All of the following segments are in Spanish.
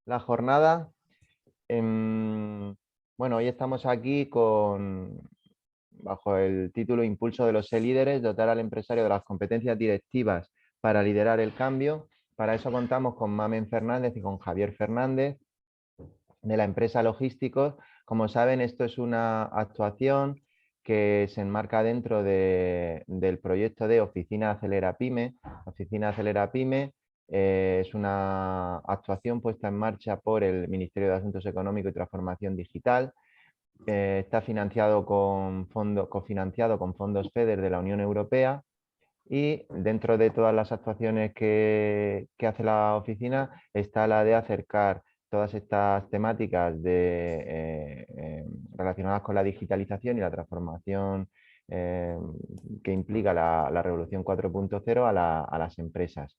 la jornada. Bueno, hoy estamos aquí bajo el título Impulso de los líderes, dotar al empresario de las competencias directivas para liderar el cambio. Para eso contamos con Mamen Fernández y con Javier Fernández de la empresa Logísticos. Como saben, esto es una actuación que se enmarca dentro del proyecto de Oficina Acelera Pyme. Oficina Acelera Pyme es una actuación puesta en marcha por el Ministerio de Asuntos Económicos y Transformación Digital. Está cofinanciado con fondos FEDER de la Unión Europea, y dentro de todas las actuaciones que hace la oficina está la de acercar todas estas temáticas relacionadas con la digitalización y la transformación que implica la revolución 4.0 a las empresas.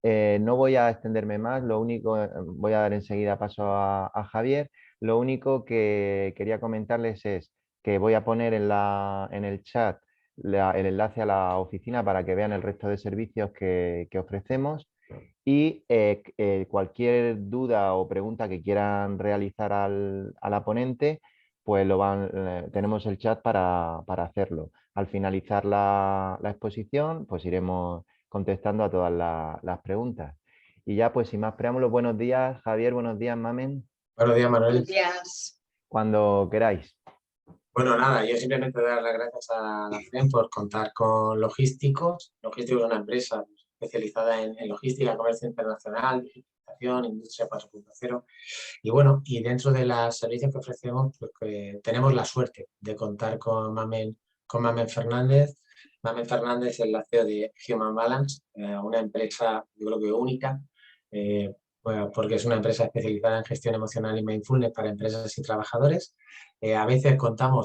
No voy a extenderme más, voy a dar enseguida paso a Javier. Lo único que quería comentarles es que voy a poner en el chat el enlace a la oficina para que vean el resto de servicios que ofrecemos, y cualquier duda o pregunta que quieran realizar a la ponente, pues tenemos el chat para hacerlo. Al finalizar la exposición, pues iremos contestando a todas las preguntas. Y ya, pues sin más preámbulos, buenos días, Javier, buenos días, Mamen. Buenos días, Manuel. Buenos días. Cuando queráis. Bueno, nada, yo simplemente dar las gracias a la FEM por contar con Logísticos. Logísticos es una empresa especializada en logística, comercio internacional, digitalización, industria 4.0. Y bueno, y dentro de los servicios que ofrecemos, pues que tenemos la suerte de contar con Mamen Fernández. Mamen Fernández es la CEO de Human Balance, una empresa, yo creo que única, bueno, porque es una empresa especializada en gestión emocional y mindfulness para empresas y trabajadores. A veces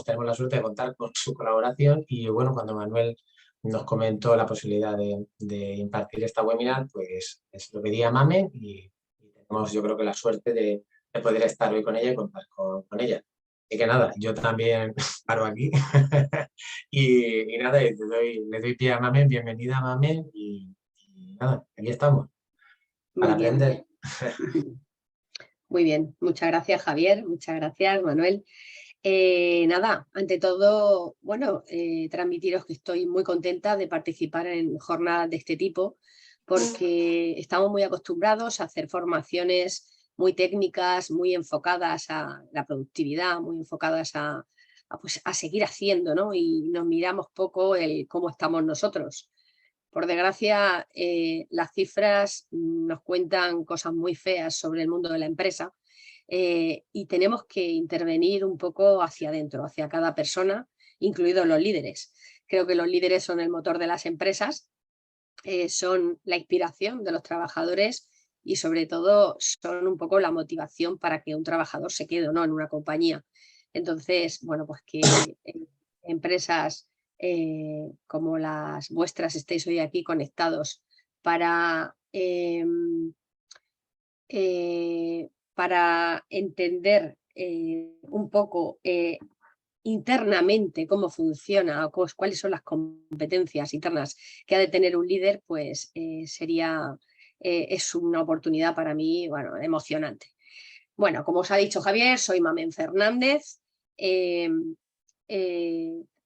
tenemos la suerte de contar con su colaboración, y bueno, cuando Manuel nos comentó la posibilidad de impartir esta webinar, pues lo pedí a Mamen y tenemos, yo creo que la suerte de poder estar hoy con ella y contar con ella. Y que nada, yo también paro aquí y nada, le doy pie a Mamen, bienvenida Mamen, y nada, aquí estamos para Muy bien. aprender. Muy bien, muchas gracias Javier, muchas gracias Manuel. Nada, ante todo, bueno, transmitiros que estoy muy contenta de participar en jornadas de este tipo, porque estamos muy acostumbrados a hacer formaciones muy técnicas, muy enfocadas a la productividad, muy enfocadas pues, a seguir haciendo, ¿no? Y nos miramos poco el cómo estamos nosotros. Por desgracia, las cifras nos cuentan cosas muy feas sobre el mundo de la empresa, y tenemos que intervenir un poco hacia adentro, hacia cada persona, incluidos los líderes. Creo que los líderes son el motor de las empresas, son la inspiración de los trabajadores y sobre todo son un poco la motivación para que un trabajador se quede o no en una compañía. Entonces, bueno, pues que empresas como las vuestras estéis hoy aquí conectados para, para entender un poco internamente cómo funciona o cuáles son las competencias internas que ha de tener un líder, pues es una oportunidad para mí, bueno, emocionante. Bueno, como os ha dicho Javier, soy Mamen Fernández, eh,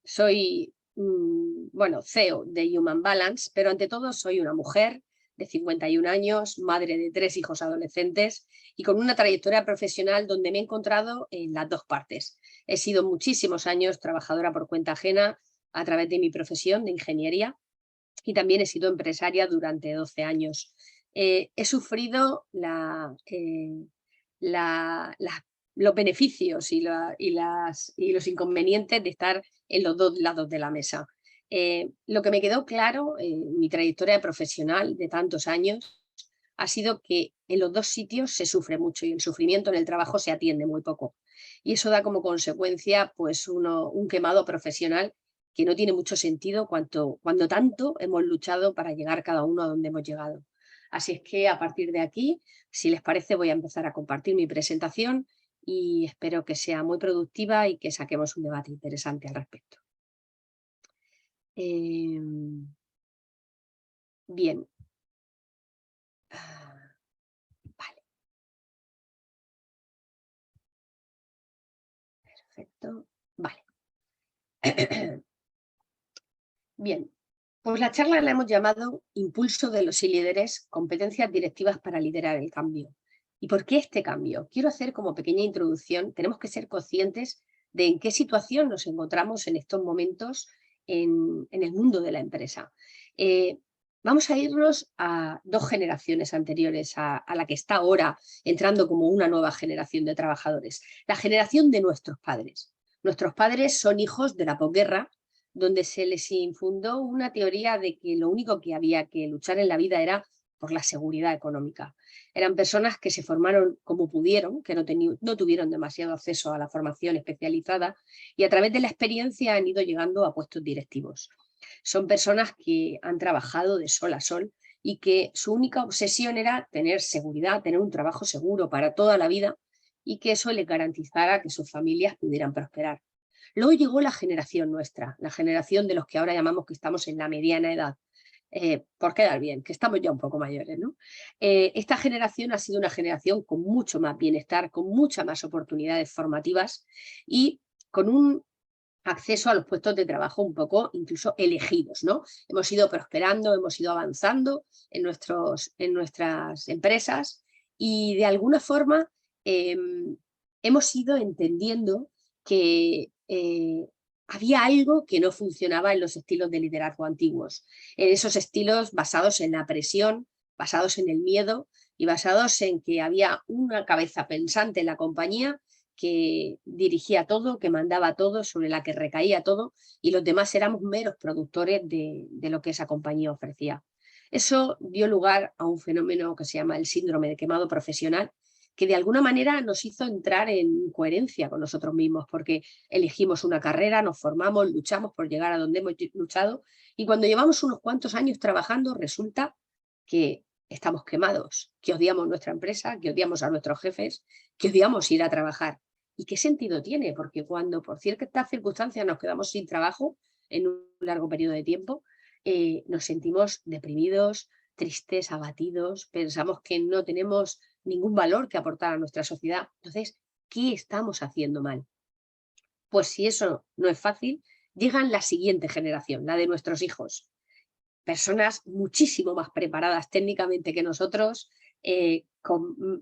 soy, bueno, CEO de Human Balance, pero ante todo soy una mujer de 51 años, madre de 3 hijos adolescentes y con una trayectoria profesional donde me he encontrado en las dos partes. He sido muchísimos años trabajadora por cuenta ajena a través de mi profesión de ingeniería, y también he sido empresaria durante 12 años. He sufrido los beneficios y los inconvenientes de estar en los dos lados de la mesa. Lo que me quedó claro en mi trayectoria profesional de tantos años ha sido que en los dos sitios se sufre mucho y el sufrimiento en el trabajo se atiende muy poco. Y eso da como consecuencia pues un quemado profesional que no tiene mucho sentido cuando tanto hemos luchado para llegar cada uno a donde hemos llegado. Así es que a partir de aquí, si les parece, voy a empezar a compartir mi presentación y espero que sea muy productiva y que saquemos un debate interesante al respecto. Bien. Vale. Perfecto. Vale. Bien, pues la charla la hemos llamado Impulso de los líderes, competencias directivas para liderar el cambio. ¿Y por qué este cambio? Quiero hacer como pequeña introducción, tenemos que ser conscientes de en qué situación nos encontramos en estos momentos en el mundo de la empresa. Vamos a irnos a 2 generaciones anteriores a la que está ahora entrando como una nueva generación de trabajadores, la generación de nuestros padres. Nuestros padres son hijos de la posguerra, donde se les infundó una teoría de que lo único que había que luchar en la vida era por la seguridad económica. Eran personas que se formaron como pudieron, que no tuvieron demasiado acceso a la formación especializada y a través de la experiencia han ido llegando a puestos directivos. Son personas que han trabajado de sol a sol y que su única obsesión era tener seguridad, tener un trabajo seguro para toda la vida y que eso les garantizara que sus familias pudieran prosperar. Luego llegó la generación nuestra, la generación de los que ahora llamamos que estamos en la mediana edad, por quedar bien, que estamos ya un poco mayores, ¿no? Esta generación ha sido una generación con mucho más bienestar, con muchas más oportunidades formativas y con un acceso a los puestos de trabajo un poco incluso elegidos, ¿no? Hemos ido prosperando, hemos ido avanzando en nuestras empresas y de alguna forma hemos ido entendiendo que había algo que no funcionaba en los estilos de liderazgo antiguos, en esos estilos basados en la presión, basados en el miedo y basados en que había una cabeza pensante en la compañía que dirigía todo, que mandaba todo, sobre la que recaía todo y los demás éramos meros productores de lo que esa compañía ofrecía. Eso dio lugar a un fenómeno que se llama el síndrome de quemado profesional, que de alguna manera nos hizo entrar en coherencia con nosotros mismos, porque elegimos una carrera, nos formamos, luchamos por llegar a donde hemos luchado y cuando llevamos unos cuantos años trabajando resulta que estamos quemados, que odiamos nuestra empresa, que odiamos a nuestros jefes, que odiamos ir a trabajar. ¿Y qué sentido tiene? Porque cuando por ciertas circunstancias nos quedamos sin trabajo en un largo periodo de tiempo, nos sentimos deprimidos, tristes, abatidos, pensamos que no tenemos ningún valor que aportar a nuestra sociedad. Entonces, ¿qué estamos haciendo mal? Pues si eso no es fácil, llegan la siguiente generación, la de nuestros hijos. Personas muchísimo más preparadas técnicamente que nosotros,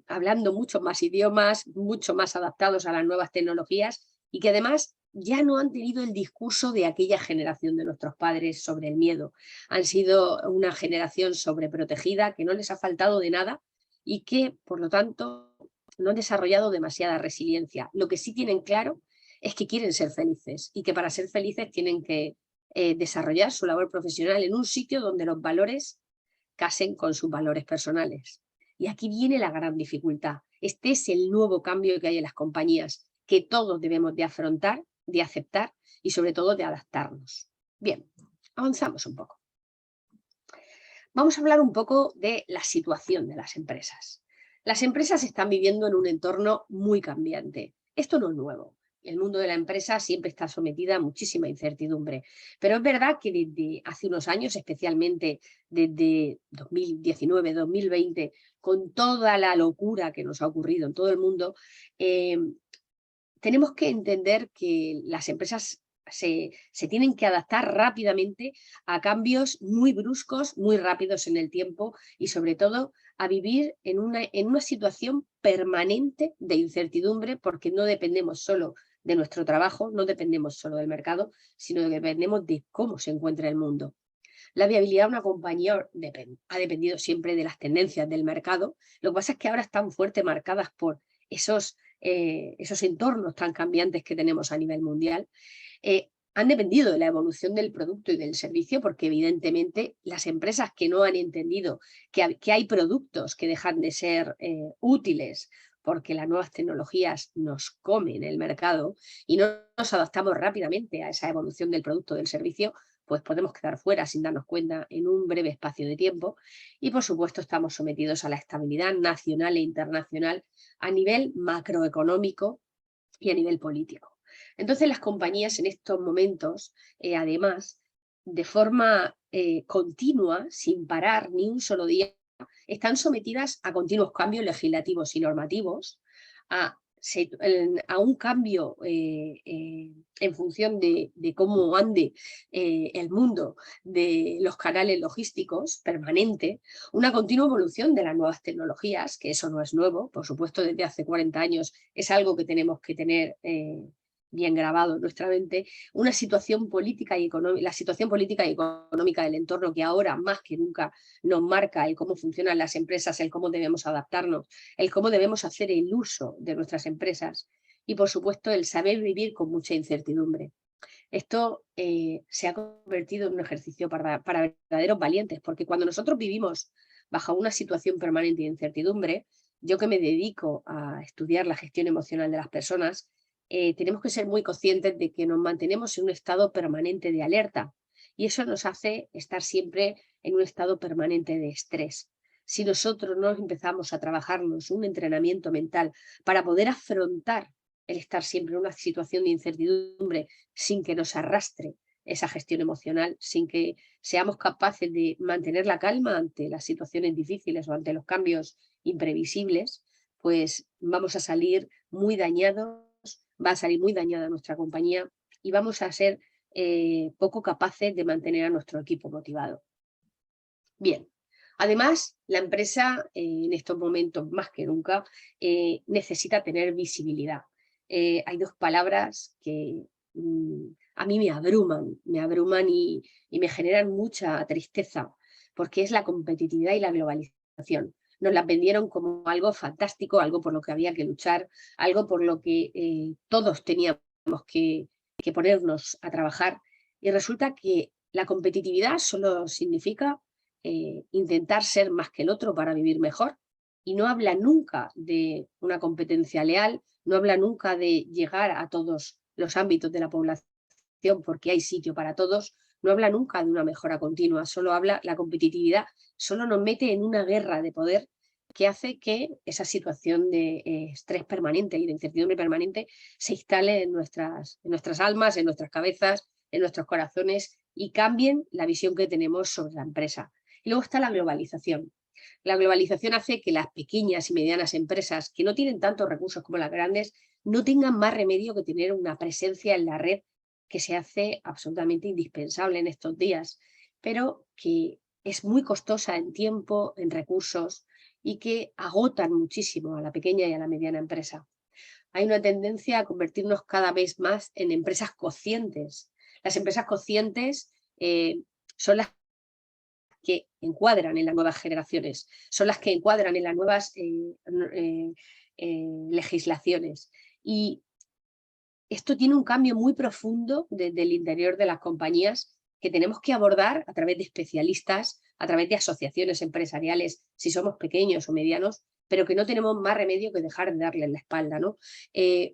hablando muchos más idiomas, mucho más adaptados a las nuevas tecnologías y que además ya no han tenido el discurso de aquella generación de nuestros padres sobre el miedo. Han sido una generación sobreprotegida, que no les ha faltado de nada y que, por lo tanto, no han desarrollado demasiada resiliencia. Lo que sí tienen claro es que quieren ser felices y que para ser felices tienen que desarrollar su labor profesional en un sitio donde los valores casen con sus valores personales. Y aquí viene la gran dificultad. Este es el nuevo cambio que hay en las compañías, que todos debemos de afrontar, de aceptar y sobre todo de adaptarnos. Bien, avanzamos un poco. Vamos a hablar un poco de la situación de las empresas. Las empresas están viviendo en un entorno muy cambiante. Esto no es nuevo. El mundo de la empresa siempre está sometida a muchísima incertidumbre, pero es verdad que desde hace unos años, especialmente desde 2019, 2020, con toda la locura que nos ha ocurrido en todo el mundo, tenemos que entender que las empresas se tienen que adaptar rápidamente a cambios muy bruscos, muy rápidos en el tiempo y sobre todo a vivir en una situación permanente de incertidumbre porque no dependemos solo de nuestro trabajo, no dependemos solo del mercado, sino que dependemos de cómo se encuentra el mundo. La viabilidad de una compañía ha dependido siempre de las tendencias del mercado. Lo que pasa es que ahora están fuerte marcadas por esos entornos tan cambiantes que tenemos a nivel mundial. Han dependido de la evolución del producto y del servicio porque evidentemente las empresas que no han entendido que hay productos que dejan de ser útiles porque las nuevas tecnologías nos comen el mercado y no nos adaptamos rápidamente a esa evolución del producto o del servicio, pues podemos quedar fuera sin darnos cuenta en un breve espacio de tiempo y por supuesto estamos sometidos a la estabilidad nacional e internacional a nivel macroeconómico y a nivel político. Entonces las compañías en estos momentos, además, de forma continua, sin parar ni un solo día, están sometidas a continuos cambios legislativos y normativos, a a un cambio en función de cómo ande el mundo de los canales logísticos permanente, una continua evolución de las nuevas tecnologías, que eso no es nuevo, por supuesto desde hace 40 años es algo que tenemos que tener bien grabado en nuestra mente, una situación política y económica, la situación política y económica del entorno que ahora más que nunca nos marca el cómo funcionan las empresas, el cómo debemos adaptarnos, el cómo debemos hacer el uso de nuestras empresas y, por supuesto, el saber vivir con mucha incertidumbre. Esto se ha convertido en un ejercicio para verdaderos valientes, porque cuando nosotros vivimos bajo una situación permanente de incertidumbre, yo que me dedico a estudiar la gestión emocional de las personas, tenemos que ser muy conscientes de que nos mantenemos en un estado permanente de alerta y eso nos hace estar siempre en un estado permanente de estrés. Si nosotros no empezamos a trabajarnos un entrenamiento mental para poder afrontar el estar siempre en una situación de incertidumbre sin que nos arrastre esa gestión emocional, sin que seamos capaces de mantener la calma ante las situaciones difíciles o ante los cambios imprevisibles, pues vamos a salir muy dañados, va a salir muy dañada nuestra compañía y vamos a ser poco capaces de mantener a nuestro equipo motivado. Bien, además la empresa en estos momentos más que nunca necesita tener visibilidad. Hay dos palabras que a mí me abruman y me generan mucha tristeza, porque es la competitividad y la globalización. Nos las vendieron como algo fantástico, algo por lo que había que luchar, algo por lo que todos teníamos que ponernos a trabajar. Y resulta que la competitividad solo significa intentar ser más que el otro para vivir mejor. Y no habla nunca de una competencia leal, no habla nunca de llegar a todos los ámbitos de la población porque hay sitio para todos, no habla nunca de una mejora continua, solo habla la competitividad, solo nos mete en una guerra de poder que hace que esa situación de estrés permanente y de incertidumbre permanente se instale en nuestras almas, en nuestras cabezas, en nuestros corazones y cambien la visión que tenemos sobre la empresa. Y luego está la globalización. La globalización hace que las pequeñas y medianas empresas que no tienen tantos recursos como las grandes no tengan más remedio que tener una presencia en la red que se hace absolutamente indispensable en estos días, pero que es muy costosa en tiempo, en recursos y que agotan muchísimo a la pequeña y a la mediana empresa. Hay una tendencia a convertirnos cada vez más en empresas conscientes. Las empresas conscientes son las que encuadran en las nuevas generaciones, son las que encuadran en las nuevas legislaciones. Y esto tiene un cambio muy profundo desde el interior de las compañías que tenemos que abordar a través de especialistas, a través de asociaciones empresariales, si somos pequeños o medianos, pero que no tenemos más remedio que dejar de darles la espalda, ¿no?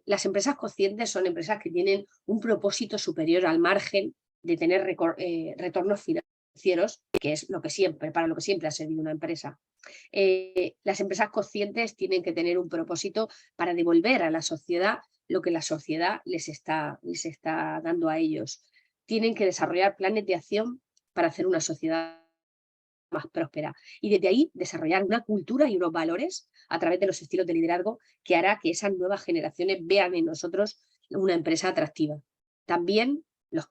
Las empresas conscientes son empresas que tienen un propósito superior al margen de tener retornos financieros, que es lo que siempre, para lo que siempre ha servido una empresa. Las empresas conscientes tienen que tener un propósito para devolver a la sociedad lo que la sociedad les está dando a ellos. Tienen que desarrollar planes de acción para hacer una sociedad más próspera y desde ahí desarrollar una cultura y unos valores a través de los estilos de liderazgo que hará que esas nuevas generaciones vean en nosotros una empresa atractiva. También los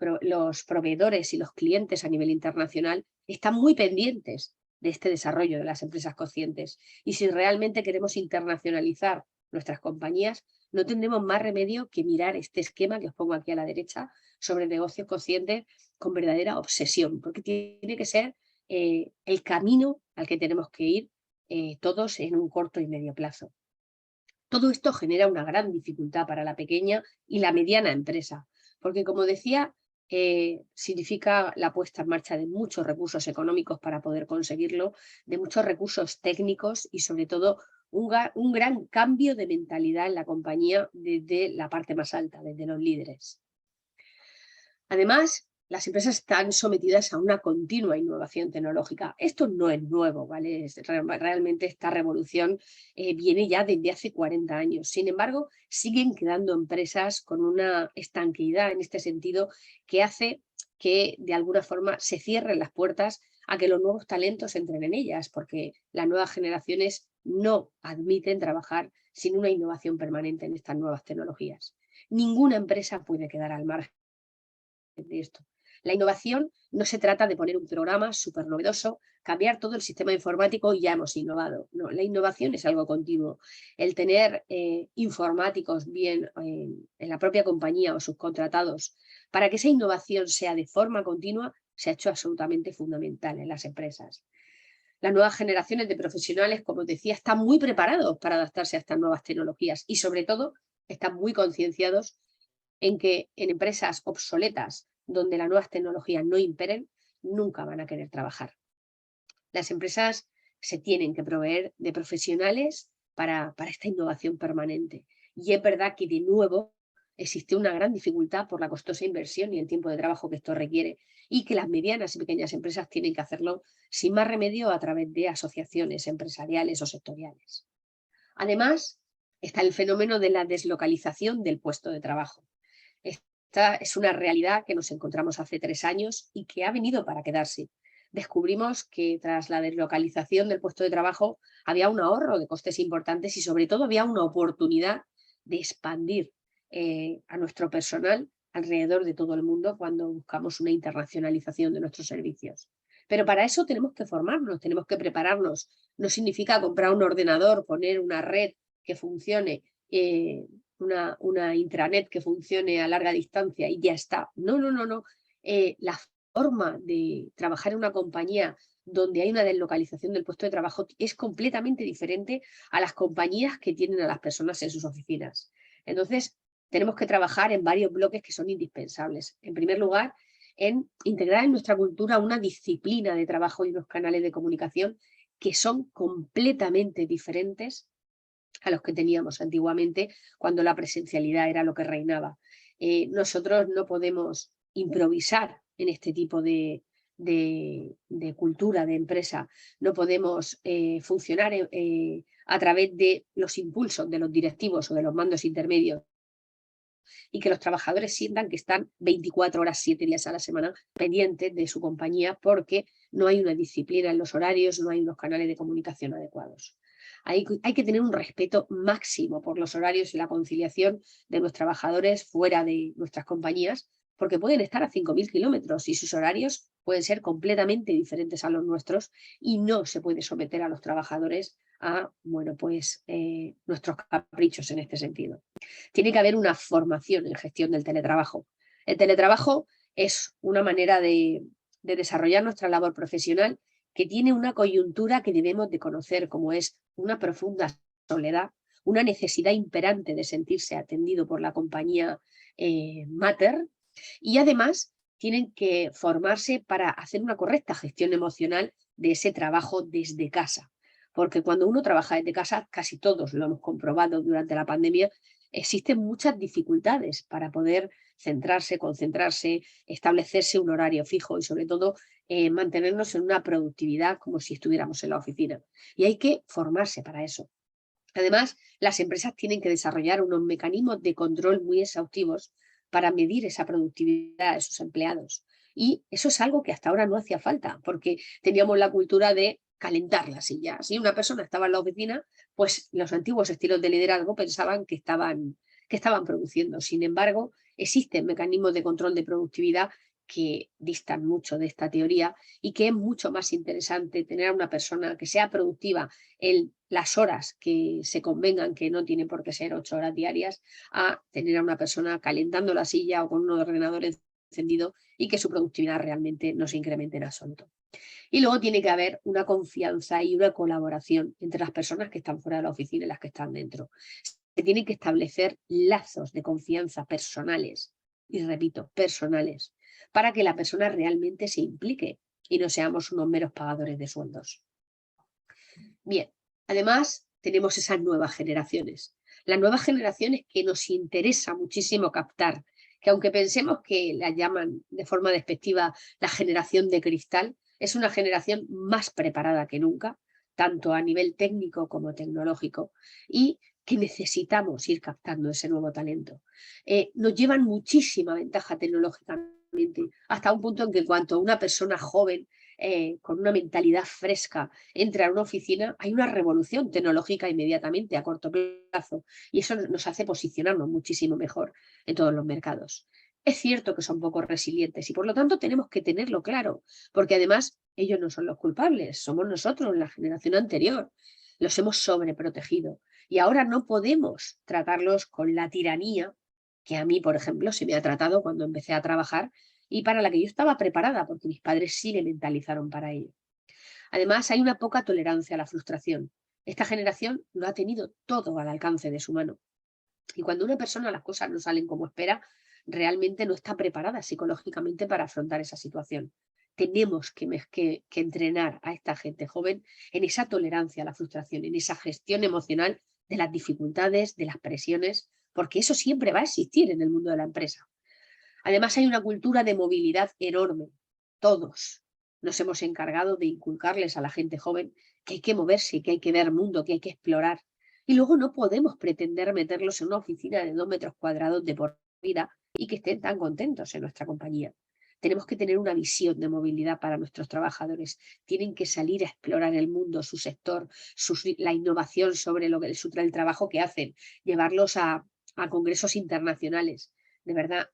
proveedores y los clientes a nivel internacional están muy pendientes de este desarrollo de las empresas conscientes y si realmente queremos internacionalizar nuestras compañías, no tendremos más remedio que mirar este esquema que os pongo aquí a la derecha sobre negocios conscientes con verdadera obsesión, porque tiene que ser el camino al que tenemos que ir todos en un corto y medio plazo. Todo esto genera una gran dificultad para la pequeña y la mediana empresa, porque como decía, significa la puesta en marcha de muchos recursos económicos para poder conseguirlo, de muchos recursos técnicos y sobre todo un gran cambio de mentalidad en la compañía desde la parte más alta, desde los líderes. Además, las empresas están sometidas a una continua innovación tecnológica. Esto no es nuevo, ¿vale? Realmente esta revolución viene ya desde hace 40 años. Sin embargo, siguen quedando empresas con una estanqueidad en este sentido que hace que de alguna forma se cierren las puertas a que los nuevos talentos entren en ellas, porque las nuevas generaciones no admiten trabajar sin una innovación permanente en estas nuevas tecnologías. Ninguna empresa puede quedar al margen de esto. La innovación no se trata de poner un programa súper novedoso, cambiar todo el sistema informático y ya hemos innovado. No, la innovación es algo continuo. El tener informáticos bien en la propia compañía o subcontratados para que esa innovación sea de forma continua se ha hecho absolutamente fundamental en las empresas. Las nuevas generaciones de profesionales, como os decía, están muy preparados para adaptarse a estas nuevas tecnologías y sobre todo están muy concienciados en que en empresas obsoletas donde las nuevas tecnologías no imperen, nunca van a querer trabajar. Las empresas se tienen que proveer de profesionales para esta innovación permanente. Y es verdad que de nuevo existe una gran dificultad por la costosa inversión y el tiempo de trabajo que esto requiere y que las medianas y pequeñas empresas tienen que hacerlo sin más remedio a través de asociaciones empresariales o sectoriales. Además, está el fenómeno de la deslocalización del puesto de trabajo. Esta es una realidad que nos encontramos hace 3 años y que ha venido para quedarse. Descubrimos que tras la deslocalización del puesto de trabajo había un ahorro de costes importantes y sobre todo había una oportunidad de expandir a nuestro personal alrededor de todo el mundo cuando buscamos una internacionalización de nuestros servicios. Pero para eso tenemos que formarnos, tenemos que prepararnos. No significa comprar un ordenador, poner una red que funcione, una intranet que funcione a larga distancia y ya está. No, no, no, no. La forma de trabajar en una compañía donde hay una deslocalización del puesto de trabajo es completamente diferente a las compañías que tienen a las personas en sus oficinas. Entonces, tenemos que trabajar en varios bloques que son indispensables. En primer lugar, en integrar en nuestra cultura una disciplina de trabajo y unos canales de comunicación que son completamente diferentes a los que teníamos antiguamente cuando la presencialidad era lo que reinaba. Nosotros no podemos improvisar en este tipo de cultura, de empresa. No podemos funcionar a través de los impulsos de los directivos o de los mandos intermedios y que los trabajadores sientan que están 24 horas, 7 días a la semana pendientes de su compañía porque no hay una disciplina en los horarios, no hay unos canales de comunicación adecuados. Hay que tener un respeto máximo por los horarios y la conciliación de los trabajadores fuera de nuestras compañías, porque pueden estar a 5.000 kilómetros y sus horarios pueden ser completamente diferentes a los nuestros y no se puede someter a los trabajadores a, bueno, pues nuestros caprichos en este sentido. Tiene que haber una formación en gestión del teletrabajo. El teletrabajo es una manera de desarrollar nuestra labor profesional que tiene una coyuntura que debemos de conocer, como es una profunda soledad, una necesidad imperante de sentirse atendido por la compañía mater y además tienen que formarse para hacer una correcta gestión emocional de ese trabajo desde casa. Porque cuando uno trabaja desde casa, casi todos lo hemos comprobado durante la pandemia, existen muchas dificultades para poder centrarse, concentrarse, establecerse un horario fijo y sobre todo mantenernos en una productividad como si estuviéramos en la oficina. Y hay que formarse para eso. Además, las empresas tienen que desarrollar unos mecanismos de control muy exhaustivos para medir esa productividad de sus empleados. Y eso es algo que hasta ahora no hacía falta, porque teníamos la cultura de calentar la silla. Si una persona estaba en la oficina, pues los antiguos estilos de liderazgo pensaban que estaban produciendo. Sin embargo, existen mecanismos de control de productividad que distan mucho de esta teoría y que es mucho más interesante tener a una persona que sea productiva en las horas que se convengan, que no tiene por qué ser 8 horas diarias, a tener a una persona calentando la silla o con un ordenador encendido y que su productividad realmente no se incremente en absoluto. Y luego tiene que haber una confianza y una colaboración entre las personas que están fuera de la oficina y las que están dentro. Se tienen que establecer lazos de confianza personales, y repito, personales, para que la persona realmente se implique y no seamos unos meros pagadores de sueldos. Bien, además tenemos esas nuevas generaciones. Las nuevas generaciones que nos interesa muchísimo captar, que aunque pensemos que la llaman de forma despectiva la generación de cristal, es una generación más preparada que nunca, tanto a nivel técnico como tecnológico, y que necesitamos ir captando ese nuevo talento. Nos llevan muchísima ventaja tecnológicamente, hasta un punto en que en cuanto una persona joven con una mentalidad fresca, entra a una oficina, hay una revolución tecnológica inmediatamente a corto plazo y eso nos hace posicionarnos muchísimo mejor en todos los mercados. Es cierto que son poco resilientes y por lo tanto tenemos que tenerlo claro, porque además ellos no son los culpables, somos nosotros, la generación anterior, los hemos sobreprotegido y ahora no podemos tratarlos con la tiranía que a mí, por ejemplo, se me ha tratado cuando empecé a trabajar y para la que yo estaba preparada, porque mis padres sí me mentalizaron para ello. Además, hay una poca tolerancia a la frustración. Esta generación lo ha tenido todo al alcance de su mano. Y cuando una persona las cosas no salen como espera, realmente no está preparada psicológicamente para afrontar esa situación. Tenemos que entrenar a esta gente joven en esa tolerancia a la frustración, en esa gestión emocional de las dificultades, de las presiones, porque eso siempre va a existir en el mundo de la empresa. Además, hay una cultura de movilidad enorme. Todos nos hemos encargado de inculcarles a la gente joven que hay que moverse, que hay que ver mundo, que hay que explorar. Y luego no podemos pretender meterlos en una oficina de 2 metros cuadrados de por vida y que estén tan contentos en nuestra compañía. Tenemos que tener una visión de movilidad para nuestros trabajadores. Tienen que salir a explorar el mundo, su sector, la innovación sobre el trabajo que hacen, llevarlos a congresos internacionales. De verdad,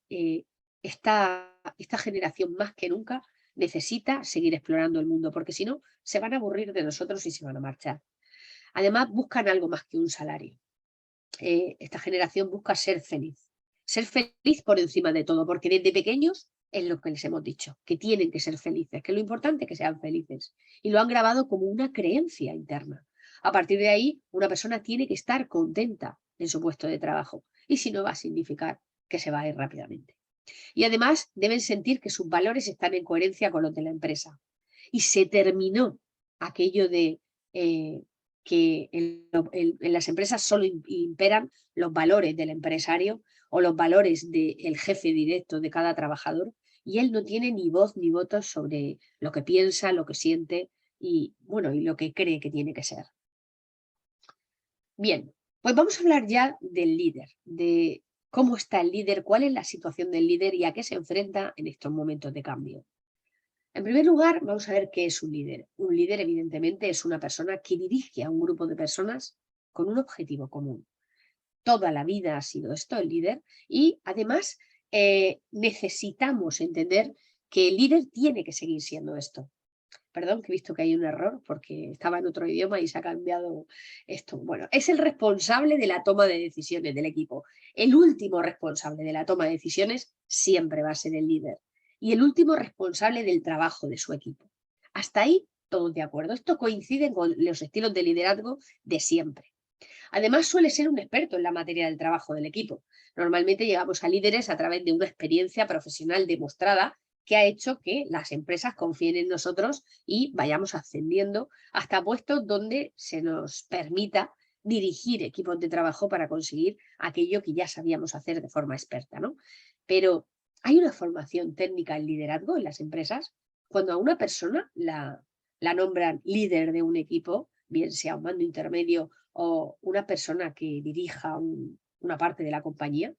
esta generación más que nunca necesita seguir explorando el mundo, porque si no, se van a aburrir de nosotros y se van a marchar. Además, buscan algo más que un salario. Esta generación busca ser feliz por encima de todo, porque desde pequeños es lo que les hemos dicho, que tienen que ser felices, que lo importante es que sean felices. Y lo han grabado como una creencia interna. A partir de ahí, una persona tiene que estar contenta en su puesto de trabajo, y si no va a significar que se va a ir rápidamente. Y además deben sentir que sus valores están en coherencia con los de la empresa. Y se terminó aquello de que en las empresas solo imperan los valores del empresario o los valores del jefe directo de cada trabajador y él no tiene ni voz ni voto sobre lo que piensa, lo que siente y, bueno, y lo que cree que tiene que ser. Bien, pues vamos a hablar ya del líder, de cómo está el líder, cuál es la situación del líder y a qué se enfrenta en estos momentos de cambio. En primer lugar, vamos a ver qué es un líder. Un líder, evidentemente, es una persona que dirige a un grupo de personas con un objetivo común. Toda la vida ha sido esto, el líder, y además necesitamos entender que el líder tiene que seguir siendo esto. Perdón, que he visto que hay un error porque estaba en otro idioma y se ha cambiado esto. Bueno, es el responsable de la toma de decisiones del equipo. El último responsable de la toma de decisiones siempre va a ser el líder. Y el último responsable del trabajo de su equipo. Hasta ahí, todos de acuerdo. Esto coincide con los estilos de liderazgo de siempre. Además, suele ser un experto en la materia del trabajo del equipo. Normalmente llegamos a líderes a través de una experiencia profesional demostrada que ha hecho que las empresas confíen en nosotros y vayamos ascendiendo hasta puestos donde se nos permita dirigir equipos de trabajo para conseguir aquello que ya sabíamos hacer de forma experta, ¿no? Pero hay una formación técnica en liderazgo en las empresas. Cuando a una persona la nombran líder de un equipo, bien sea un mando intermedio o una persona que dirija una parte de la compañía,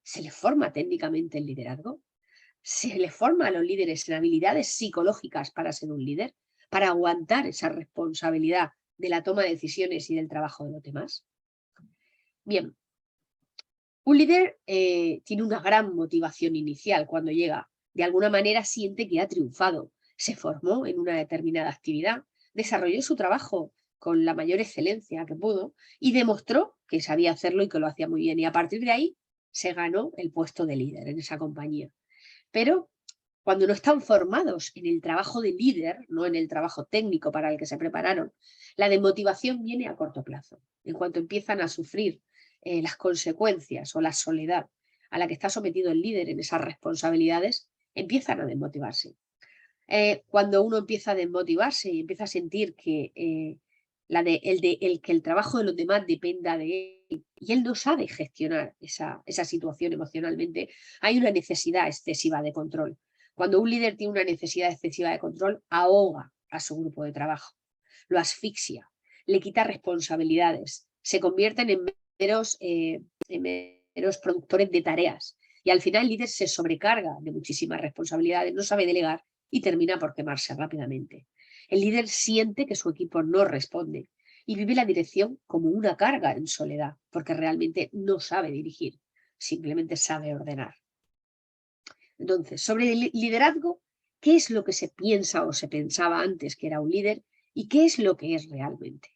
se le forma técnicamente el liderazgo. Se le forma a los líderes en habilidades psicológicas para ser un líder, para aguantar esa responsabilidad de la toma de decisiones y del trabajo de los demás. Bien, un líder tiene una gran motivación inicial cuando llega. De alguna manera siente que ha triunfado, se formó en una determinada actividad, desarrolló su trabajo con la mayor excelencia que pudo y demostró que sabía hacerlo y que lo hacía muy bien. Y a partir de ahí se ganó el puesto de líder en esa compañía. Pero cuando no están formados en el trabajo de líder, no en el trabajo técnico para el que se prepararon, la desmotivación viene a corto plazo. En cuanto empiezan a sufrir las consecuencias o la soledad a la que está sometido el líder en esas responsabilidades, empiezan a desmotivarse. Cuando uno empieza a desmotivarse y empieza a sentir que el trabajo de los demás dependa de él y él no sabe gestionar esa situación emocionalmente, hay una necesidad excesiva de control. Cuando un líder tiene una necesidad excesiva de control, ahoga a su grupo de trabajo, lo asfixia, le quita responsabilidades, se convierten en meros productores de tareas y al final el líder se sobrecarga de muchísimas responsabilidades, no sabe delegar y termina por quemarse rápidamente. El líder siente que su equipo no responde y vive la dirección como una carga en soledad, porque realmente no sabe dirigir, simplemente sabe ordenar. Entonces, sobre el liderazgo, ¿qué es lo que se piensa o se pensaba antes que era un líder y qué es lo que es realmente?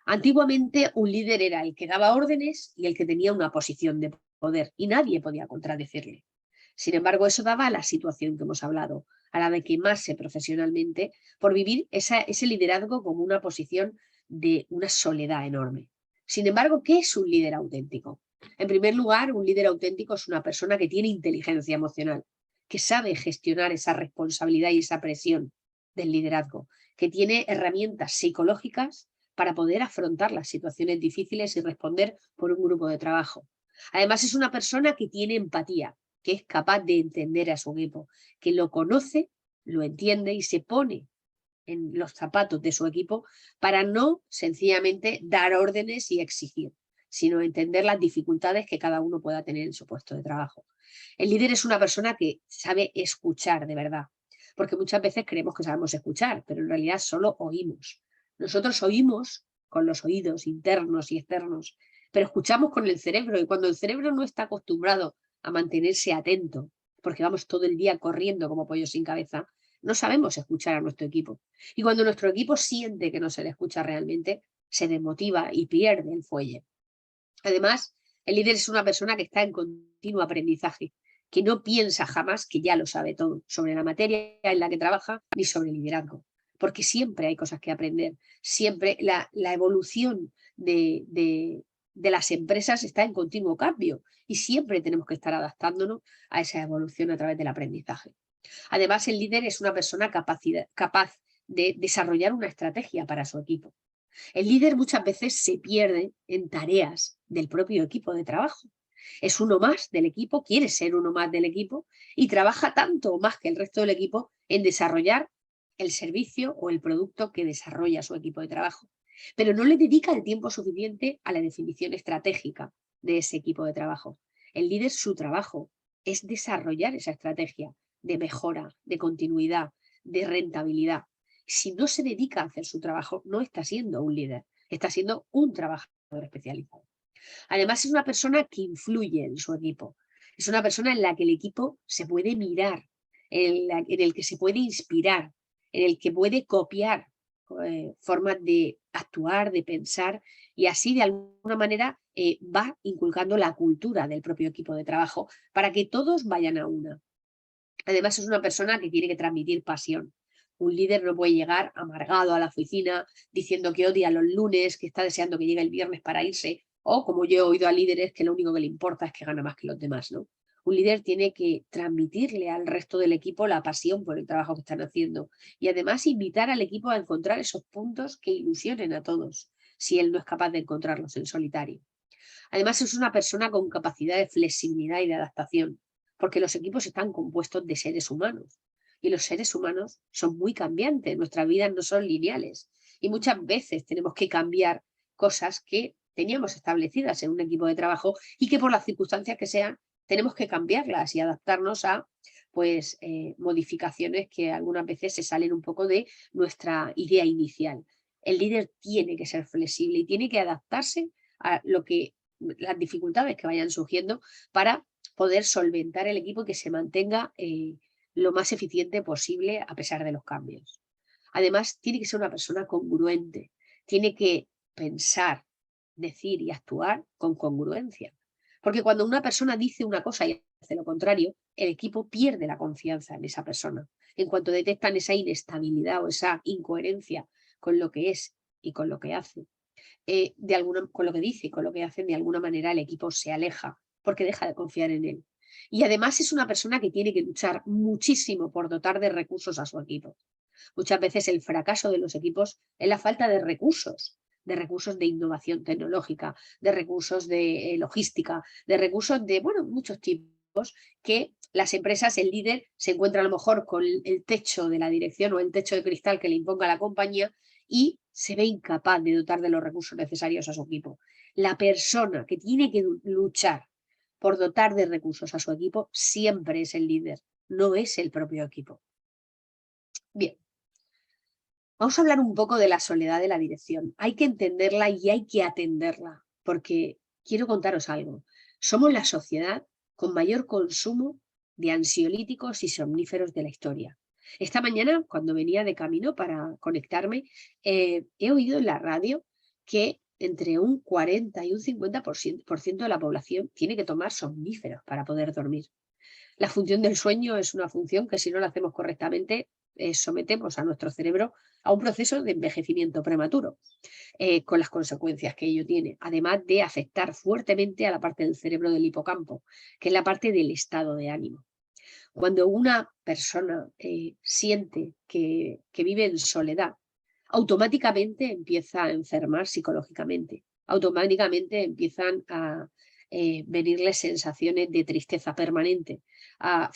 Antiguamente un líder era el que daba órdenes y el que tenía una posición de poder y nadie podía contradecirle. Sin embargo, eso daba a la situación que hemos hablado, a la de quemarse profesionalmente por vivir ese liderazgo como una posición de una soledad enorme. Sin embargo, ¿qué es un líder auténtico? En primer lugar, un líder auténtico es una persona que tiene inteligencia emocional, que sabe gestionar esa responsabilidad y esa presión del liderazgo, que tiene herramientas psicológicas para poder afrontar las situaciones difíciles y responder por un grupo de trabajo. Además, es una persona que tiene empatía, que es capaz de entender a su equipo, que lo conoce, lo entiende y se pone en los zapatos de su equipo para no sencillamente dar órdenes y exigir, sino entender las dificultades que cada uno pueda tener en su puesto de trabajo. El líder es una persona que sabe escuchar de verdad, porque muchas veces creemos que sabemos escuchar, pero en realidad solo oímos. Nosotros oímos con los oídos internos y externos, pero escuchamos con el cerebro y cuando el cerebro no está acostumbrado a mantenerse atento, porque vamos todo el día corriendo como pollos sin cabeza, no sabemos escuchar a nuestro equipo. Y cuando nuestro equipo siente que no se le escucha realmente, se desmotiva y pierde el fuelle. Además, el líder es una persona que está en continuo aprendizaje, que no piensa jamás que ya lo sabe todo sobre la materia en la que trabaja ni sobre el liderazgo, porque siempre hay cosas que aprender, siempre la evolución de las empresas está en continuo cambio y siempre tenemos que estar adaptándonos a esa evolución a través del aprendizaje. Además, el líder es una persona capaz de desarrollar una estrategia para su equipo. El líder muchas veces se pierde en tareas del propio equipo de trabajo. Es uno más del equipo, quiere ser uno más del equipo y trabaja tanto o más que el resto del equipo en desarrollar el servicio o el producto que desarrolla su equipo de trabajo. Pero no le dedica el tiempo suficiente a la definición estratégica de ese equipo de trabajo. El líder, su trabajo es desarrollar esa estrategia de mejora, de continuidad, de rentabilidad. Si no se dedica a hacer su trabajo, no está siendo un líder, está siendo un trabajador especializado. Además, es una persona que influye en su equipo. Es una persona en la que el equipo se puede mirar, en el que se puede inspirar, en el que puede copiar formas de actuar, de pensar, y así de alguna manera va inculcando la cultura del propio equipo de trabajo para que todos vayan a una. Además, es una persona que tiene que transmitir pasión. Un líder no puede llegar amargado a la oficina diciendo que odia los lunes, que está deseando que llegue el viernes para irse, o como yo he oído a líderes que lo único que le importa es que gana más que los demás, ¿no? Un líder tiene que transmitirle al resto del equipo la pasión por el trabajo que están haciendo y además invitar al equipo a encontrar esos puntos que ilusionen a todos, si él no es capaz de encontrarlos en solitario. Además, es una persona con capacidad de flexibilidad y de adaptación, porque los equipos están compuestos de seres humanos y los seres humanos son muy cambiantes, nuestras vidas no son lineales y muchas veces tenemos que cambiar cosas que teníamos establecidas en un equipo de trabajo y que por las circunstancias que sean tenemos que cambiarlas y adaptarnos a modificaciones que algunas veces se salen un poco de nuestra idea inicial. El líder tiene que ser flexible y tiene que adaptarse a las dificultades que vayan surgiendo para poder solventar el equipo y que se mantenga lo más eficiente posible a pesar de los cambios. Además, tiene que ser una persona congruente, tiene que pensar, decir y actuar con congruencia. Porque cuando una persona dice una cosa y hace lo contrario, el equipo pierde la confianza en esa persona. En cuanto detectan esa inestabilidad o esa incoherencia con lo que es y con lo que hace, con lo que dice y con lo que hacen, de alguna manera el equipo se aleja porque deja de confiar en él. Y además es una persona que tiene que luchar muchísimo por dotar de recursos a su equipo. Muchas veces el fracaso de los equipos es la falta de recursos de innovación tecnológica, de recursos de logística, de recursos de, bueno, muchos tipos que las empresas, el líder se encuentra a lo mejor con el techo de la dirección o el techo de cristal que le imponga la compañía y se ve incapaz de dotar de los recursos necesarios a su equipo. La persona que tiene que luchar por dotar de recursos a su equipo siempre es el líder, no es el propio equipo. Bien. Vamos a hablar un poco de la soledad de la dirección. Hay que entenderla y hay que atenderla, porque quiero contaros algo. Somos la sociedad con mayor consumo de ansiolíticos y somníferos de la historia. Esta mañana, cuando venía de camino para conectarme, he oído en la radio que entre un 40 y un 50% de la población tiene que tomar somníferos para poder dormir. La función del sueño es una función que, si no la hacemos correctamente, sometemos a nuestro cerebro a un proceso de envejecimiento prematuro, con las consecuencias que ello tiene, además de afectar fuertemente a la parte del cerebro del hipocampo, que es la parte del estado de ánimo. Cuando una persona siente que vive en soledad, automáticamente empieza a enfermar psicológicamente, automáticamente empiezan a venirles sensaciones de tristeza permanente, a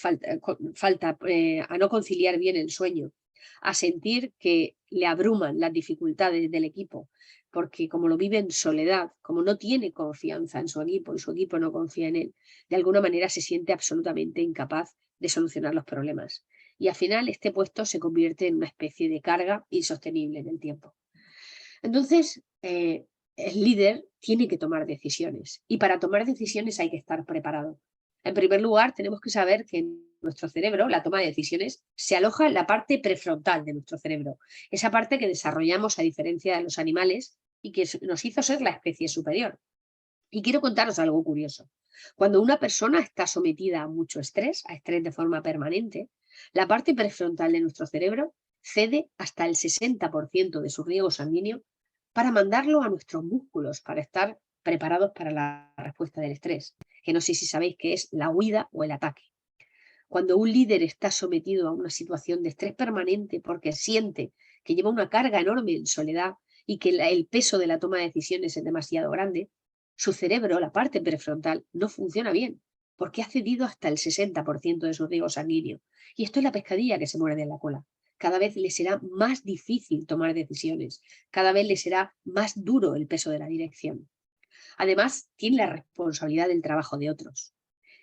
no conciliar bien el sueño, a sentir que le abruman las dificultades del equipo, porque como lo vive en soledad, como no tiene confianza en su equipo y su equipo no confía en él, de alguna manera se siente absolutamente incapaz de solucionar los problemas. Y al final este puesto se convierte en una especie de carga insostenible en el tiempo. Entonces, el líder tiene que tomar decisiones y para tomar decisiones hay que estar preparado. En primer lugar, tenemos que saber que en nuestro cerebro la toma de decisiones se aloja en la parte prefrontal de nuestro cerebro, esa parte que desarrollamos a diferencia de los animales y que nos hizo ser la especie superior. Y quiero contaros algo curioso. Cuando una persona está sometida a mucho estrés, a estrés de forma permanente, la parte prefrontal de nuestro cerebro cede hasta el 60% de su riego sanguíneo para mandarlo a nuestros músculos, para estar preparados para la respuesta del estrés, que no sé si sabéis que es la huida o el ataque. Cuando un líder está sometido a una situación de estrés permanente porque siente que lleva una carga enorme en soledad y que el peso de la toma de decisiones es demasiado grande, su cerebro, la parte prefrontal, no funciona bien porque ha cedido hasta el 60% de su riego sanguíneo. Y esto es la pescadilla que se muerde en la cola. Cada vez le será más difícil tomar decisiones, cada vez le será más duro el peso de la dirección. Además, tiene la responsabilidad del trabajo de otros.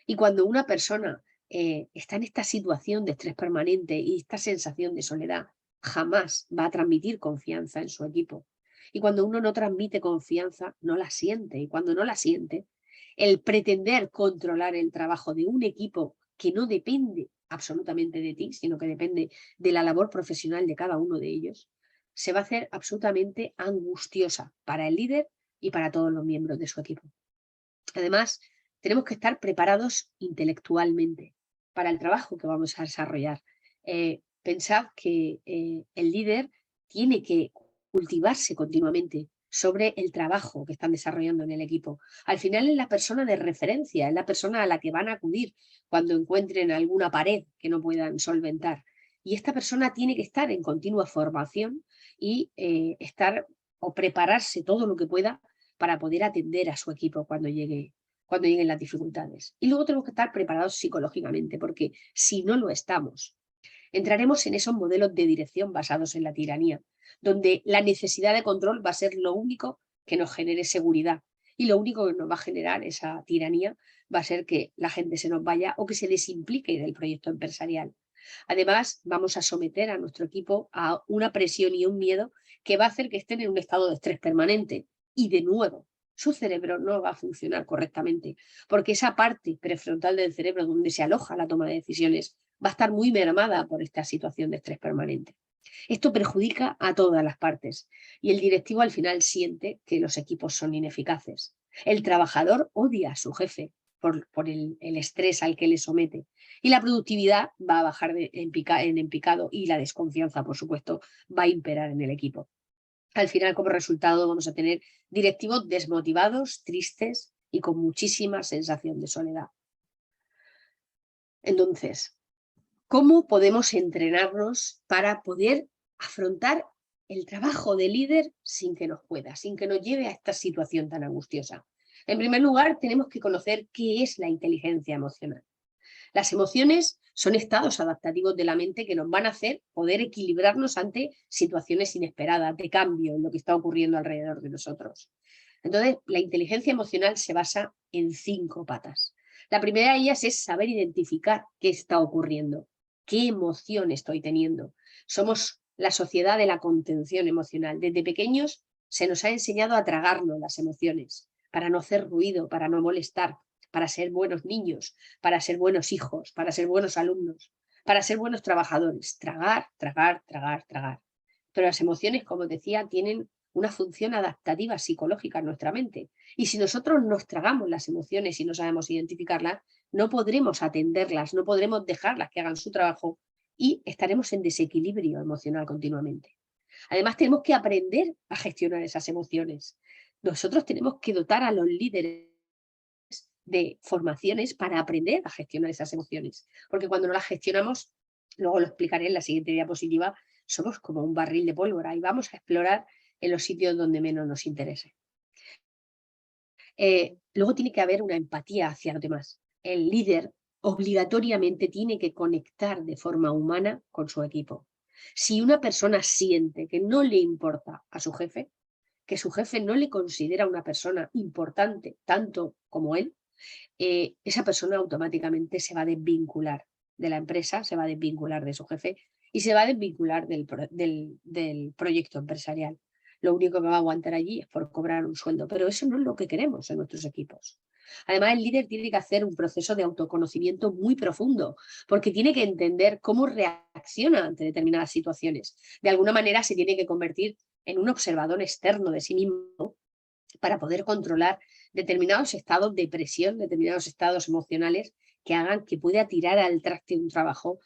Y cuando una persona está en esta situación de estrés permanente y esta sensación de soledad, jamás va a transmitir confianza en su equipo. Y cuando uno no transmite confianza, no la siente. Y cuando no la siente, el pretender controlar el trabajo de un equipo que no depende absolutamente de ti, sino que depende de la labor profesional de cada uno de ellos, se va a hacer absolutamente angustiosa para el líder y para todos los miembros de su equipo. Además, tenemos que estar preparados intelectualmente para el trabajo que vamos a desarrollar. Pensad que el líder tiene que cultivarse continuamente sobre el trabajo que están desarrollando en el equipo. Al final es la persona de referencia, es la persona a la que van a acudir cuando encuentren alguna pared que no puedan solventar. Y esta persona tiene que estar en continua formación y estar o prepararse todo lo que pueda para poder atender a su equipo cuando lleguen las dificultades. Y luego tenemos que estar preparados psicológicamente, porque si no lo estamos, entraremos en esos modelos de dirección basados en la tiranía, donde la necesidad de control va a ser lo único que nos genere seguridad. Y lo único que nos va a generar esa tiranía va a ser que la gente se nos vaya o que se desimplique del proyecto empresarial. Además, vamos a someter a nuestro equipo a una presión y un miedo que va a hacer que estén en un estado de estrés permanente. Y de nuevo, su cerebro no va a funcionar correctamente, porque esa parte prefrontal del cerebro donde se aloja la toma de decisiones va a estar muy mermada por esta situación de estrés permanente. Esto perjudica a todas las partes y el directivo al final siente que los equipos son ineficaces. El trabajador odia a su jefe por el estrés al que le somete y la productividad va a bajar en picado y la desconfianza, por supuesto, va a imperar en el equipo. Al final, como resultado, vamos a tener directivos desmotivados, tristes y con muchísima sensación de soledad. Entonces, ¿cómo podemos entrenarnos para poder afrontar el trabajo de líder sin que nos pueda, sin que nos lleve a esta situación tan angustiosa? En primer lugar, tenemos que conocer qué es la inteligencia emocional. Las emociones son estados adaptativos de la mente que nos van a hacer poder equilibrarnos ante situaciones inesperadas, de cambio en lo que está ocurriendo alrededor de nosotros. Entonces, la inteligencia emocional se basa en 5 patas. La primera de ellas es saber identificar qué está ocurriendo, qué emoción estoy teniendo. Somos la sociedad de la contención emocional. Desde pequeños se nos ha enseñado a tragarnos las emociones, para no hacer ruido, para no molestar, para ser buenos niños, para ser buenos hijos, para ser buenos alumnos, para ser buenos trabajadores. Tragar, tragar, tragar, tragar. Pero las emociones, como decía, tienen una función adaptativa psicológica en nuestra mente. Y si nosotros nos tragamos las emociones y no sabemos identificarlas, no podremos atenderlas, no podremos dejarlas que hagan su trabajo y estaremos en desequilibrio emocional continuamente. Además, tenemos que aprender a gestionar esas emociones. Nosotros tenemos que dotar a los líderes de formaciones para aprender a gestionar esas emociones. Porque cuando no las gestionamos, luego lo explicaré en la siguiente diapositiva, somos como un barril de pólvora y vamos a explorar en los sitios donde menos nos interese. Luego tiene que haber una empatía hacia los demás. El líder obligatoriamente tiene que conectar de forma humana con su equipo. Si una persona siente que no le importa a su jefe, que su jefe no le considera una persona importante tanto como él, esa persona automáticamente se va a desvincular de la empresa, se va a desvincular de su jefe y se va a desvincular del proyecto empresarial. Lo único que va a aguantar allí es por cobrar un sueldo, pero eso no es lo que queremos en nuestros equipos. Además, el líder tiene que hacer un proceso de autoconocimiento muy profundo, porque tiene que entender cómo reacciona ante determinadas situaciones. De alguna manera se tiene que convertir en un observador externo de sí mismo para poder controlar determinados estados de presión, determinados estados emocionales que hagan que pueda tirar al traste un trabajo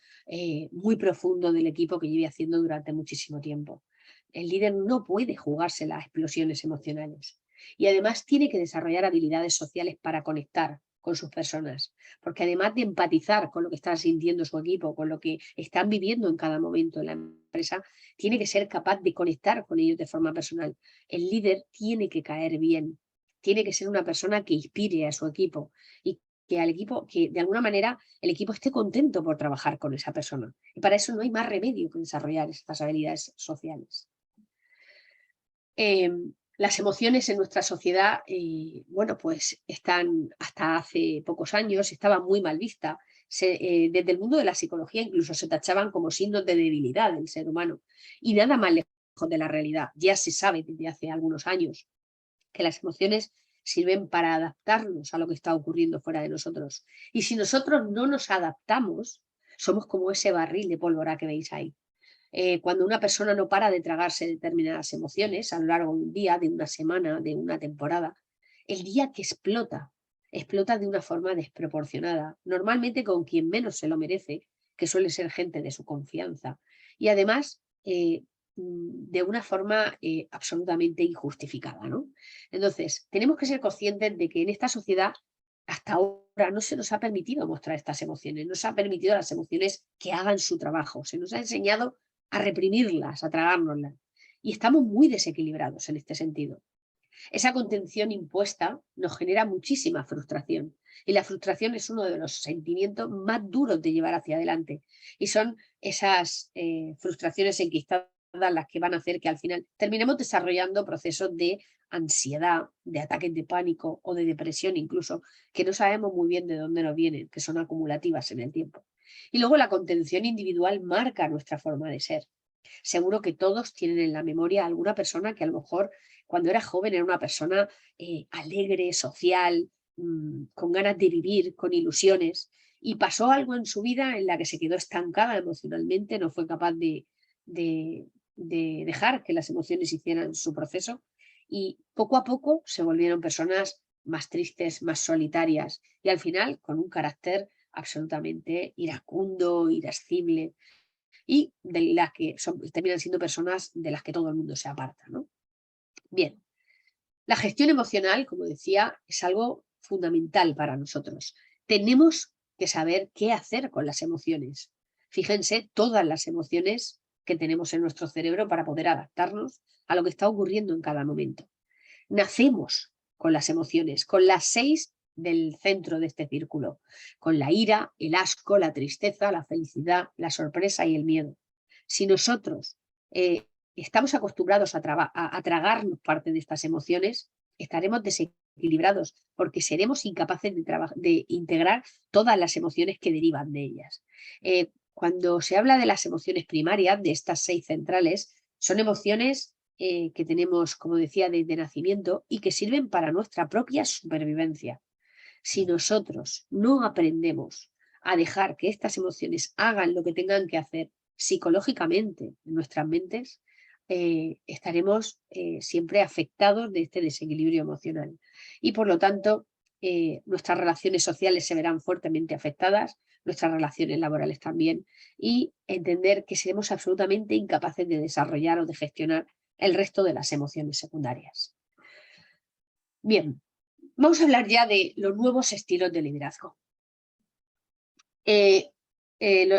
muy profundo del equipo que lleve haciendo durante muchísimo tiempo. El líder no puede jugarse las explosiones emocionales y además tiene que desarrollar habilidades sociales para conectar con sus personas, porque además de empatizar con lo que está sintiendo su equipo, con lo que están viviendo en cada momento en la empresa, tiene que ser capaz de conectar con ellos de forma personal. El líder tiene que caer bien, tiene que ser una persona que inspire a su equipo y que al equipo, que de alguna manera el equipo esté contento por trabajar con esa persona. Y para eso no hay más remedio que desarrollar estas habilidades sociales. Las emociones en nuestra sociedad, bueno, pues están hasta hace pocos años, estaban muy mal vistas. Desde el mundo de la psicología incluso se tachaban como signos de debilidad del ser humano. Y nada más lejos de la realidad. Ya se sabe desde hace algunos años que las emociones sirven para adaptarnos a lo que está ocurriendo fuera de nosotros. Y si nosotros no nos adaptamos, somos como ese barril de pólvora que veis ahí. Cuando una persona no para de tragarse determinadas emociones a lo largo de un día, de una semana, de una temporada, el día que explota, explota de una forma desproporcionada, normalmente con quien menos se lo merece, que suele ser gente de su confianza, y además de una forma absolutamente injustificada, ¿no? Entonces, tenemos que ser conscientes de que en esta sociedad hasta ahora no se nos ha permitido mostrar estas emociones, no se ha permitido a las emociones que hagan su trabajo, se nos ha enseñado a reprimirlas, a tragárnoslas. Y estamos muy desequilibrados en este sentido. Esa contención impuesta nos genera muchísima frustración. Y la frustración es uno de los sentimientos más duros de llevar hacia adelante. Y son esas frustraciones enquistadas las que van a hacer que al final terminemos desarrollando procesos de ansiedad, de ataques de pánico o de depresión incluso, que no sabemos muy bien de dónde nos vienen, que son acumulativas en el tiempo. Y luego la contención individual marca nuestra forma de ser. Seguro que todos tienen en la memoria alguna persona que a lo mejor cuando era joven era una persona alegre, social, con ganas de vivir, con ilusiones, y pasó algo en su vida en la que se quedó estancada emocionalmente, no fue capaz de dejar que las emociones hicieran su proceso y poco a poco se volvieron personas más tristes, más solitarias y al final con un carácter absolutamente iracundo, irascible y de las que terminan siendo personas de las que todo el mundo se aparta, ¿no? Bien, la gestión emocional, como decía, es algo fundamental para nosotros. Tenemos que saber qué hacer con las emociones. Fíjense todas las emociones que tenemos en nuestro cerebro para poder adaptarnos a lo que está ocurriendo en cada momento. Nacemos con las emociones, con las 6 del centro de este círculo, con la ira, el asco, la tristeza, la felicidad, la sorpresa y el miedo. Si nosotros estamos acostumbrados a tragarnos parte de estas emociones, estaremos desequilibrados porque seremos incapaces de integrar todas las emociones que derivan de ellas. cuando se habla de las emociones primarias, de estas 6 centrales, son emociones que tenemos, como decía, desde nacimiento y que sirven para nuestra propia supervivencia. Si nosotros no aprendemos a dejar que estas emociones hagan lo que tengan que hacer psicológicamente en nuestras mentes, estaremos siempre afectados de este desequilibrio emocional. Y por lo tanto, nuestras relaciones sociales se verán fuertemente afectadas, nuestras relaciones laborales también, y entender que seremos absolutamente incapaces de desarrollar o de gestionar el resto de las emociones secundarias. Bien, vamos a hablar ya de los nuevos estilos de liderazgo. El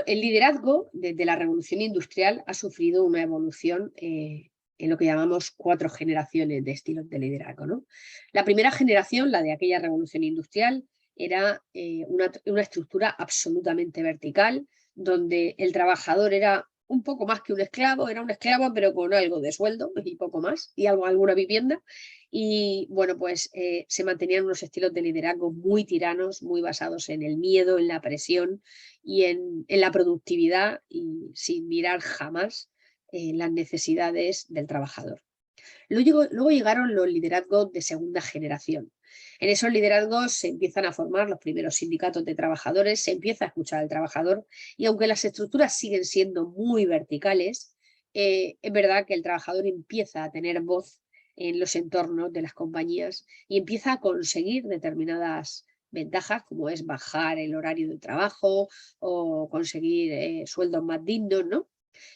liderazgo desde la revolución industrial ha sufrido una evolución en lo que llamamos 4 generaciones de estilos de liderazgo, ¿no? La primera generación, la de aquella revolución industrial, era una estructura absolutamente vertical, donde el trabajador era un poco más que un esclavo, era un esclavo pero con algo de sueldo y poco más, y alguna vivienda. Y bueno, pues se mantenían unos estilos de liderazgo muy tiranos, muy basados en el miedo, en la presión y en la productividad, y sin mirar jamás las necesidades del trabajador. Luego llegaron los liderazgos de segunda generación. En esos liderazgos se empiezan a formar los primeros sindicatos de trabajadores, se empieza a escuchar al trabajador, y aunque las estructuras siguen siendo muy verticales, es verdad que el trabajador empieza a tener voz en los entornos de las compañías y empieza a conseguir determinadas ventajas, como es bajar el horario de trabajo o conseguir sueldos más dignos, ¿no?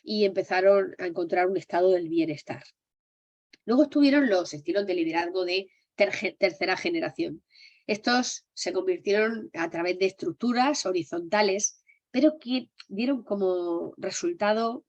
Y empezaron a encontrar un estado del bienestar. Luego estuvieron los estilos de liderazgo de tercera generación. Estos se convirtieron a través de estructuras horizontales, pero que dieron como resultado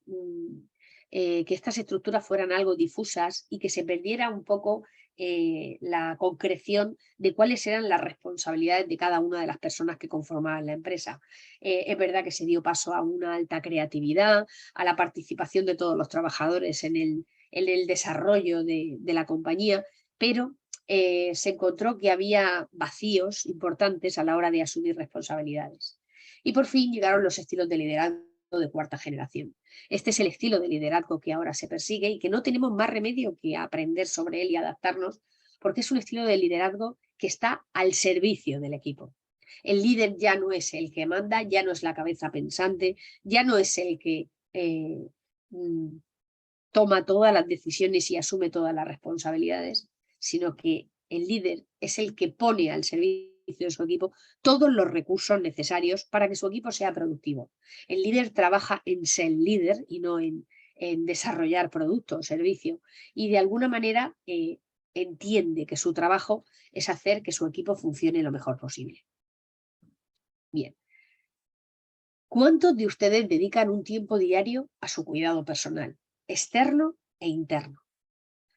que estas estructuras fueran algo difusas y que se perdiera un poco la concreción de cuáles eran las responsabilidades de cada una de las personas que conformaban la empresa. Es verdad que se dio paso a una alta creatividad, a la participación de todos los trabajadores en el desarrollo de la compañía, pero se encontró que había vacíos importantes a la hora de asumir responsabilidades. Y por fin llegaron los estilos de liderazgo de cuarta generación. Este es el estilo de liderazgo que ahora se persigue y que no tenemos más remedio que aprender sobre él y adaptarnos, porque es un estilo de liderazgo que está al servicio del equipo. El líder ya no es el que manda, ya no es la cabeza pensante, ya no es el que toma todas las decisiones y asume todas las responsabilidades, sino que el líder es el que pone al servicio de su equipo todos los recursos necesarios para que su equipo sea productivo. El líder trabaja en ser líder y no en desarrollar producto o servicio, y de alguna manera entiende que su trabajo es hacer que su equipo funcione lo mejor posible. Bien. ¿Cuántos de ustedes dedican un tiempo diario a su cuidado personal, externo e interno?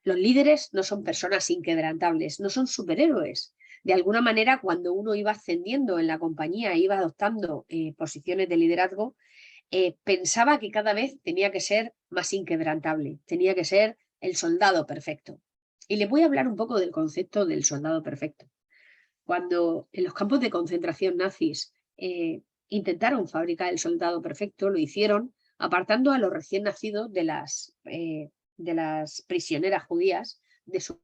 Los líderes no son personas inquebrantables, no son superhéroes. De alguna manera, cuando uno iba ascendiendo en la compañía e iba adoptando posiciones de liderazgo, pensaba que cada vez tenía que ser más inquebrantable, tenía que ser el soldado perfecto. Y les voy a hablar un poco del concepto del soldado perfecto. Cuando en los campos de concentración nazis intentaron fabricar el soldado perfecto, lo hicieron apartando a los recién nacidos de las prisioneras judías, de sus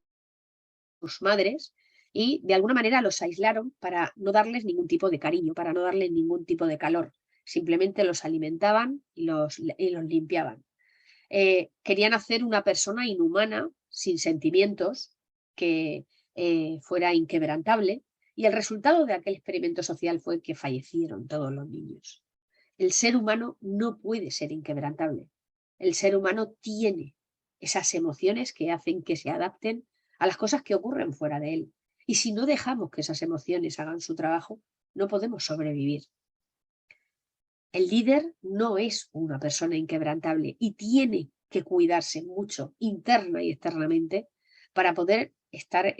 madres, y de alguna manera los aislaron para no darles ningún tipo de cariño, para no darles ningún tipo de calor. Simplemente los alimentaban y los limpiaban. Querían hacer una persona inhumana, sin sentimientos, que fuera inquebrantable, y el resultado de aquel experimento social fue que fallecieron todos los niños. El ser humano no puede ser inquebrantable. El ser humano tiene esas emociones que hacen que se adapten a las cosas que ocurren fuera de él. Y si no dejamos que esas emociones hagan su trabajo, no podemos sobrevivir. El líder no es una persona inquebrantable y tiene que cuidarse mucho interna y externamente para poder estar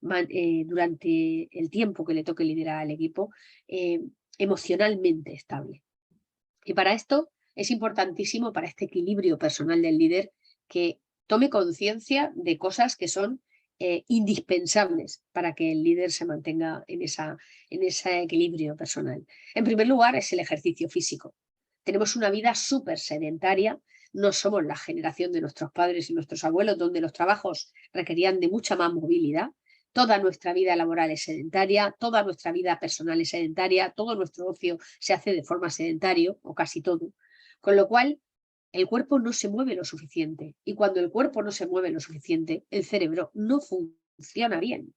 durante el tiempo que le toque liderar al equipo emocionalmente estable. Y para esto es importantísimo, para este equilibrio personal del líder, que tome conciencia de cosas que son indispensables para que el líder se mantenga en ese equilibrio personal. En primer lugar, es el ejercicio físico. Tenemos una vida súper sedentaria, no somos la generación de nuestros padres y nuestros abuelos, donde los trabajos requerían de mucha más movilidad. Toda nuestra vida laboral es sedentaria, toda nuestra vida personal es sedentaria, todo nuestro ocio se hace de forma sedentaria, o casi todo. Con lo cual, el cuerpo no se mueve lo suficiente. Y cuando el cuerpo no se mueve lo suficiente, el cerebro no funciona bien.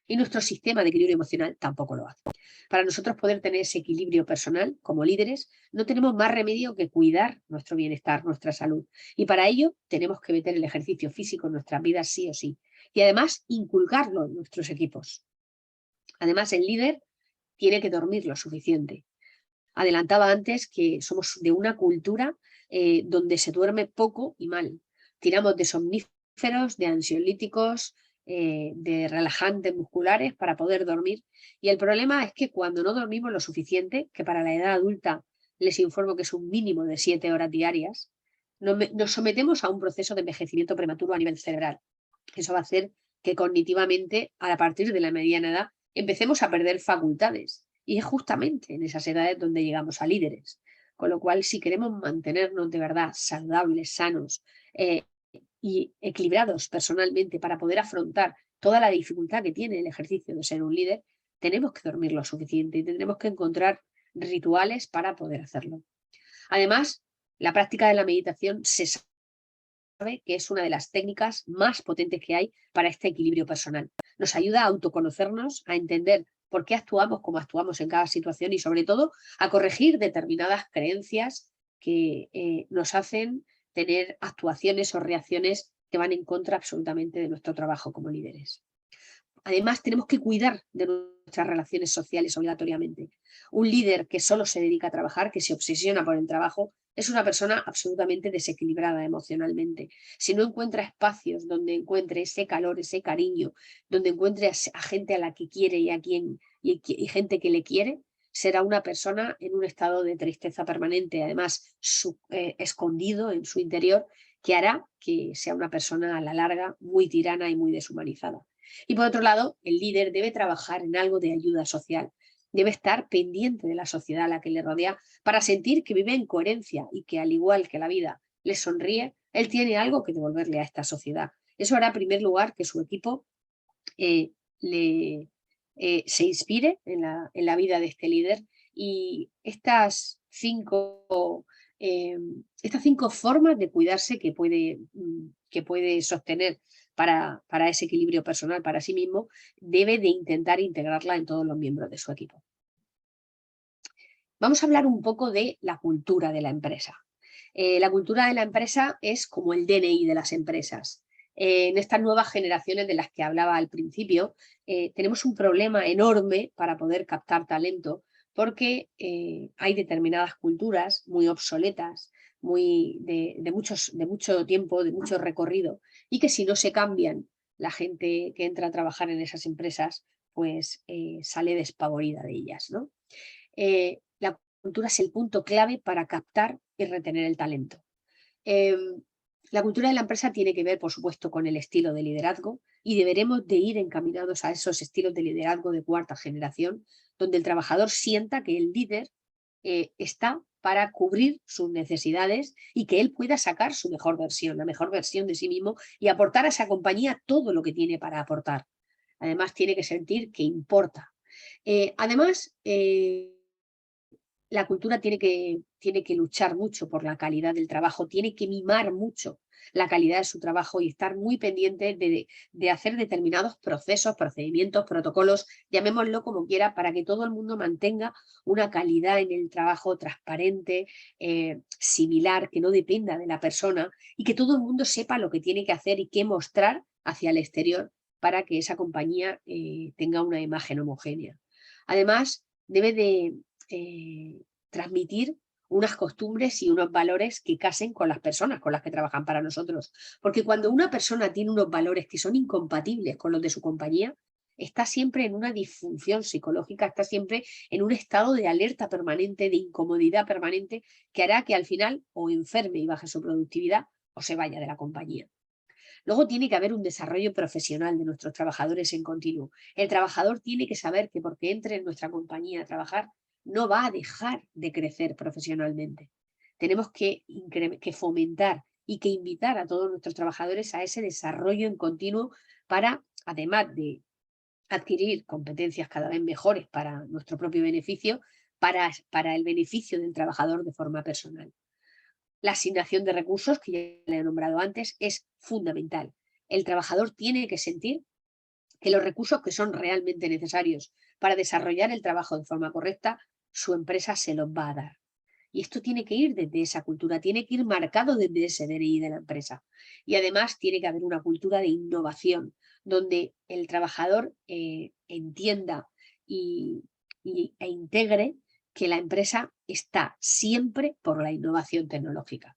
Y nuestro sistema de equilibrio emocional tampoco lo hace. Para nosotros poder tener ese equilibrio personal como líderes, no tenemos más remedio que cuidar nuestro bienestar, nuestra salud. Y para ello tenemos que meter el ejercicio físico en nuestras vidas sí o sí. Y además inculcarlo en nuestros equipos. Además, el líder tiene que dormir lo suficiente. Adelantaba antes que somos de una cultura donde se duerme poco y mal. Tiramos de somníferos, de ansiolíticos, de relajantes musculares para poder dormir. Y el problema es que cuando no dormimos lo suficiente, que para la edad adulta les informo que es un mínimo de 7 horas diarias, nos sometemos a un proceso de envejecimiento prematuro a nivel cerebral. Eso va a hacer que cognitivamente, a partir de la mediana edad, empecemos a perder facultades. Y es justamente en esas edades donde llegamos a líderes. Con lo cual, si queremos mantenernos de verdad saludables, sanos y equilibrados personalmente para poder afrontar toda la dificultad que tiene el ejercicio de ser un líder, tenemos que dormir lo suficiente y tendremos que encontrar rituales para poder hacerlo. Además, la práctica de la meditación se sabe que es una de las técnicas más potentes que hay para este equilibrio personal. Nos ayuda a autoconocernos, a entender por qué actuamos como actuamos en cada situación y sobre todo a corregir determinadas creencias que nos hacen tener actuaciones o reacciones que van en contra absolutamente de nuestro trabajo como líderes. Además, tenemos que cuidar de nuestras relaciones sociales obligatoriamente. Un líder que solo se dedica a trabajar, que se obsesiona por el trabajo, es una persona absolutamente desequilibrada emocionalmente. Si no encuentra espacios donde encuentre ese calor, ese cariño, donde encuentre a gente a la que quiere y a quien y gente que le quiere, será una persona en un estado de tristeza permanente, además escondido en su interior, que hará que sea una persona a la larga muy tirana y muy deshumanizada. Y por otro lado, el líder debe trabajar en algo de ayuda social, debe estar pendiente de la sociedad a la que le rodea para sentir que vive en coherencia y que, al igual que la vida le sonríe, él tiene algo que devolverle a esta sociedad. Eso hará, en primer lugar, que su equipo se inspire en la vida de este líder y estas cinco formas de cuidarse que puede sostener para ese equilibrio personal para sí mismo, debe de intentar integrarla en todos los miembros de su equipo. Vamos a hablar un poco de la cultura de la empresa. La cultura de la empresa es como el DNI de las empresas. En estas nuevas generaciones de las que hablaba al principio, tenemos un problema enorme para poder captar talento porque hay determinadas culturas muy obsoletas, de mucho tiempo, de mucho recorrido, y que si no se cambian, la gente que entra a trabajar en esas empresas pues sale despavorida de ellas, ¿no? La cultura es el punto clave para captar y retener el talento. La cultura de la empresa tiene que ver, por supuesto, con el estilo de liderazgo y deberemos de ir encaminados a esos estilos de liderazgo de cuarta generación, donde el trabajador sienta que el líder está para cubrir sus necesidades y que él pueda sacar su mejor versión, la mejor versión de sí mismo y aportar a esa compañía todo lo que tiene para aportar. Además, tiene que sentir que importa. Además, la cultura tiene que luchar mucho por la calidad del trabajo, tiene que mimar mucho la calidad de su trabajo y estar muy pendiente de hacer determinados procesos, procedimientos, protocolos, llamémoslo como quiera, para que todo el mundo mantenga una calidad en el trabajo transparente, similar, que no dependa de la persona y que todo el mundo sepa lo que tiene que hacer y qué mostrar hacia el exterior para que esa compañía tenga una imagen homogénea. Además, debe de transmitir unas costumbres y unos valores que casen con las personas con las que trabajan para nosotros. Porque cuando una persona tiene unos valores que son incompatibles con los de su compañía, está siempre en una disfunción psicológica, está siempre en un estado de alerta permanente, de incomodidad permanente, que hará que al final o enferme y baje su productividad o se vaya de la compañía. Luego tiene que haber un desarrollo profesional de nuestros trabajadores en continuo. El trabajador tiene que saber que porque entre en nuestra compañía a trabajar no va a dejar de crecer profesionalmente. Tenemos que fomentar y que invitar a todos nuestros trabajadores a ese desarrollo en continuo para, además de adquirir competencias cada vez mejores para nuestro propio beneficio, para el beneficio del trabajador de forma personal. La asignación de recursos, que ya le he nombrado antes, es fundamental. El trabajador tiene que sentir que los recursos que son realmente necesarios para desarrollar el trabajo de forma correcta, su empresa se los va a dar. Y esto tiene que ir desde esa cultura, tiene que ir marcado desde ese DNI de la empresa. Y además tiene que haber una cultura de innovación, donde el trabajador entienda e integre que la empresa está siempre por la innovación tecnológica.